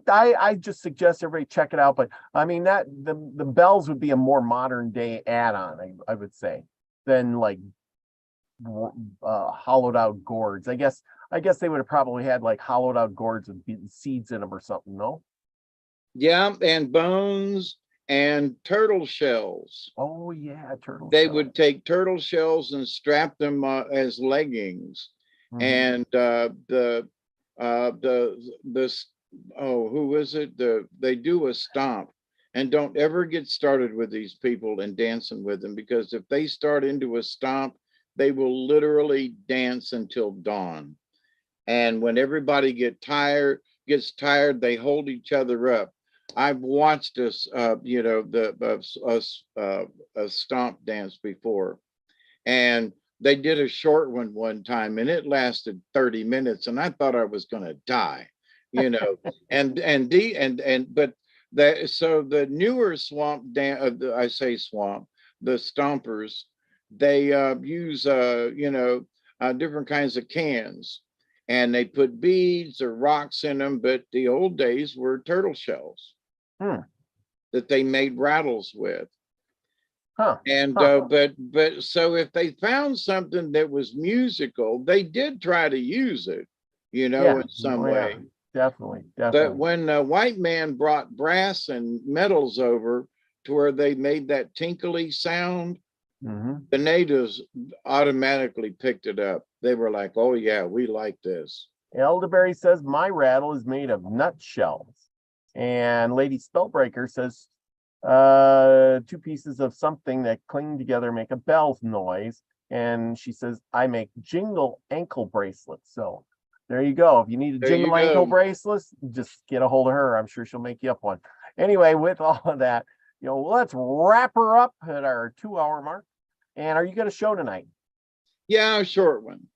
I just suggest everybody check it out. But I mean that the bells would be a more modern day add-on, I would say, than like hollowed out gourds. I guess they would have probably had like hollowed out gourds with seeds in them or something, no? Yeah, and bones and turtle shells. Oh yeah, turtle They shell. would take turtle shells and strap them as leggings. Mhm. And the oh, who is it? They do a stomp. And don't ever get started with these people and dancing with them, because if they start into a stomp, they will literally dance until dawn. And when everybody gets tired, they hold each other up. I've watched us, a stomp dance before, and they did a short one time, and it lasted 30 minutes, and I thought I was going to die, but the newer swamp dance, I say swamp, the stompers, they use different kinds of cans, and they put beads or rocks in them, but the old days were turtle shells that they made rattles with. And but so if they found something that was musical, they did try to use it, in some way. Definitely. But when the white man brought brass and metals over to where they made that tinkly sound, the natives automatically picked it up. They were like, "Oh yeah, we like this." Elderberry says my rattle is made of nutshells, and Lady Spellbreaker says 2 pieces of something that cling together make a bell noise, and she says I make jingle ankle bracelets. So there you go. If you need a jingle ankle bracelets, just get a hold of her. I'm sure she'll make you up one. Anyway, with all of that, let's wrap her up at our 2-hour mark. And are you going to show tonight? Yeah, a short one.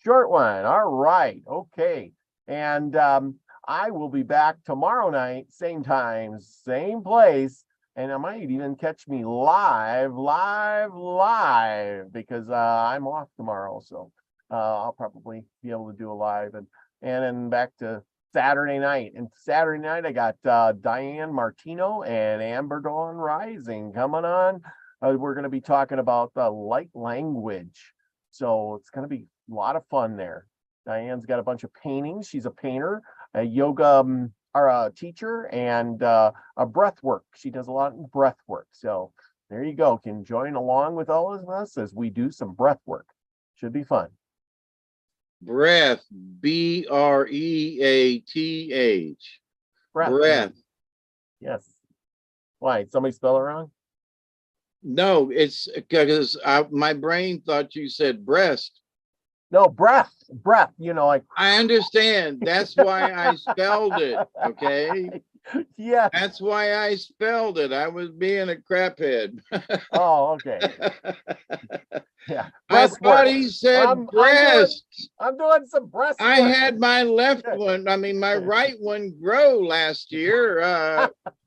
Short one. All right. Okay. And I will be back tomorrow night, same time, same place. And I might even catch me live, because I'm off tomorrow. So I'll probably be able to do a live and then back to Saturday night. And Saturday night, I got Diane Martino and Amber Dawn Rising coming on. We're going to be talking about the light language. So it's going to be a lot of fun there. Diane's got a bunch of paintings. She's a painter, a yoga or a teacher, and a breath work. She does a lot of breath work. So there you go. Can join along with all of us as we do some breath work. Should be fun. Breath, Breath. Breath. Yes. Why? Did somebody spell it wrong? No, it's because my brain thought you said breast. No, breath. Like I understand. That's why I spelled it. Okay. Yeah. That's why I spelled it. I was being a craphead. Oh, okay. Yeah. I thought he said breast. I'm doing some breast work. I had my my right one grow last year.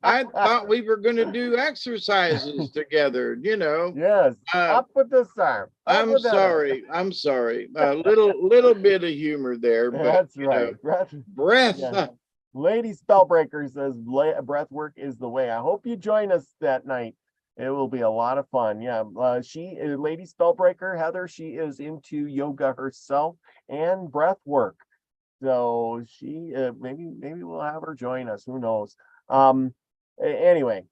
I thought we were going to do exercises together, Yes. Up with this arm. I'm sorry. A little bit of humor there, but that's right. Breath. Yeah. Lady Spellbreaker says breath work is the way. I hope you join us that night. It will be a lot of fun. Yeah. She Lady Spellbreaker, Heather, she is into yoga herself and breath work. So she maybe we'll have her join us. Who knows? Anyway,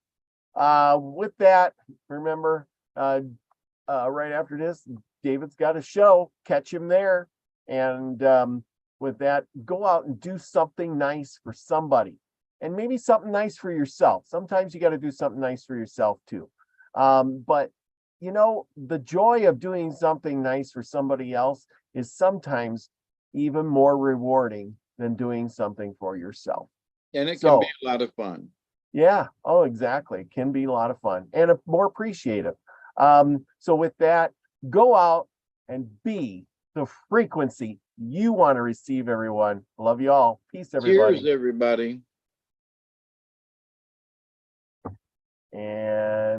with that, remember, right after this, David's got a show. Catch him there. And with that, go out and do something nice for somebody, and maybe something nice for yourself. Sometimes you got to do something nice for yourself too. But the joy of doing something nice for somebody else is sometimes even more rewarding than doing something for yourself. And it can be a lot of fun. Yeah. Oh, exactly. It can be a lot of fun and more appreciative. So with that, go out and be the frequency you want to receive, everyone. Love you all. Peace, everybody. Cheers, everybody. And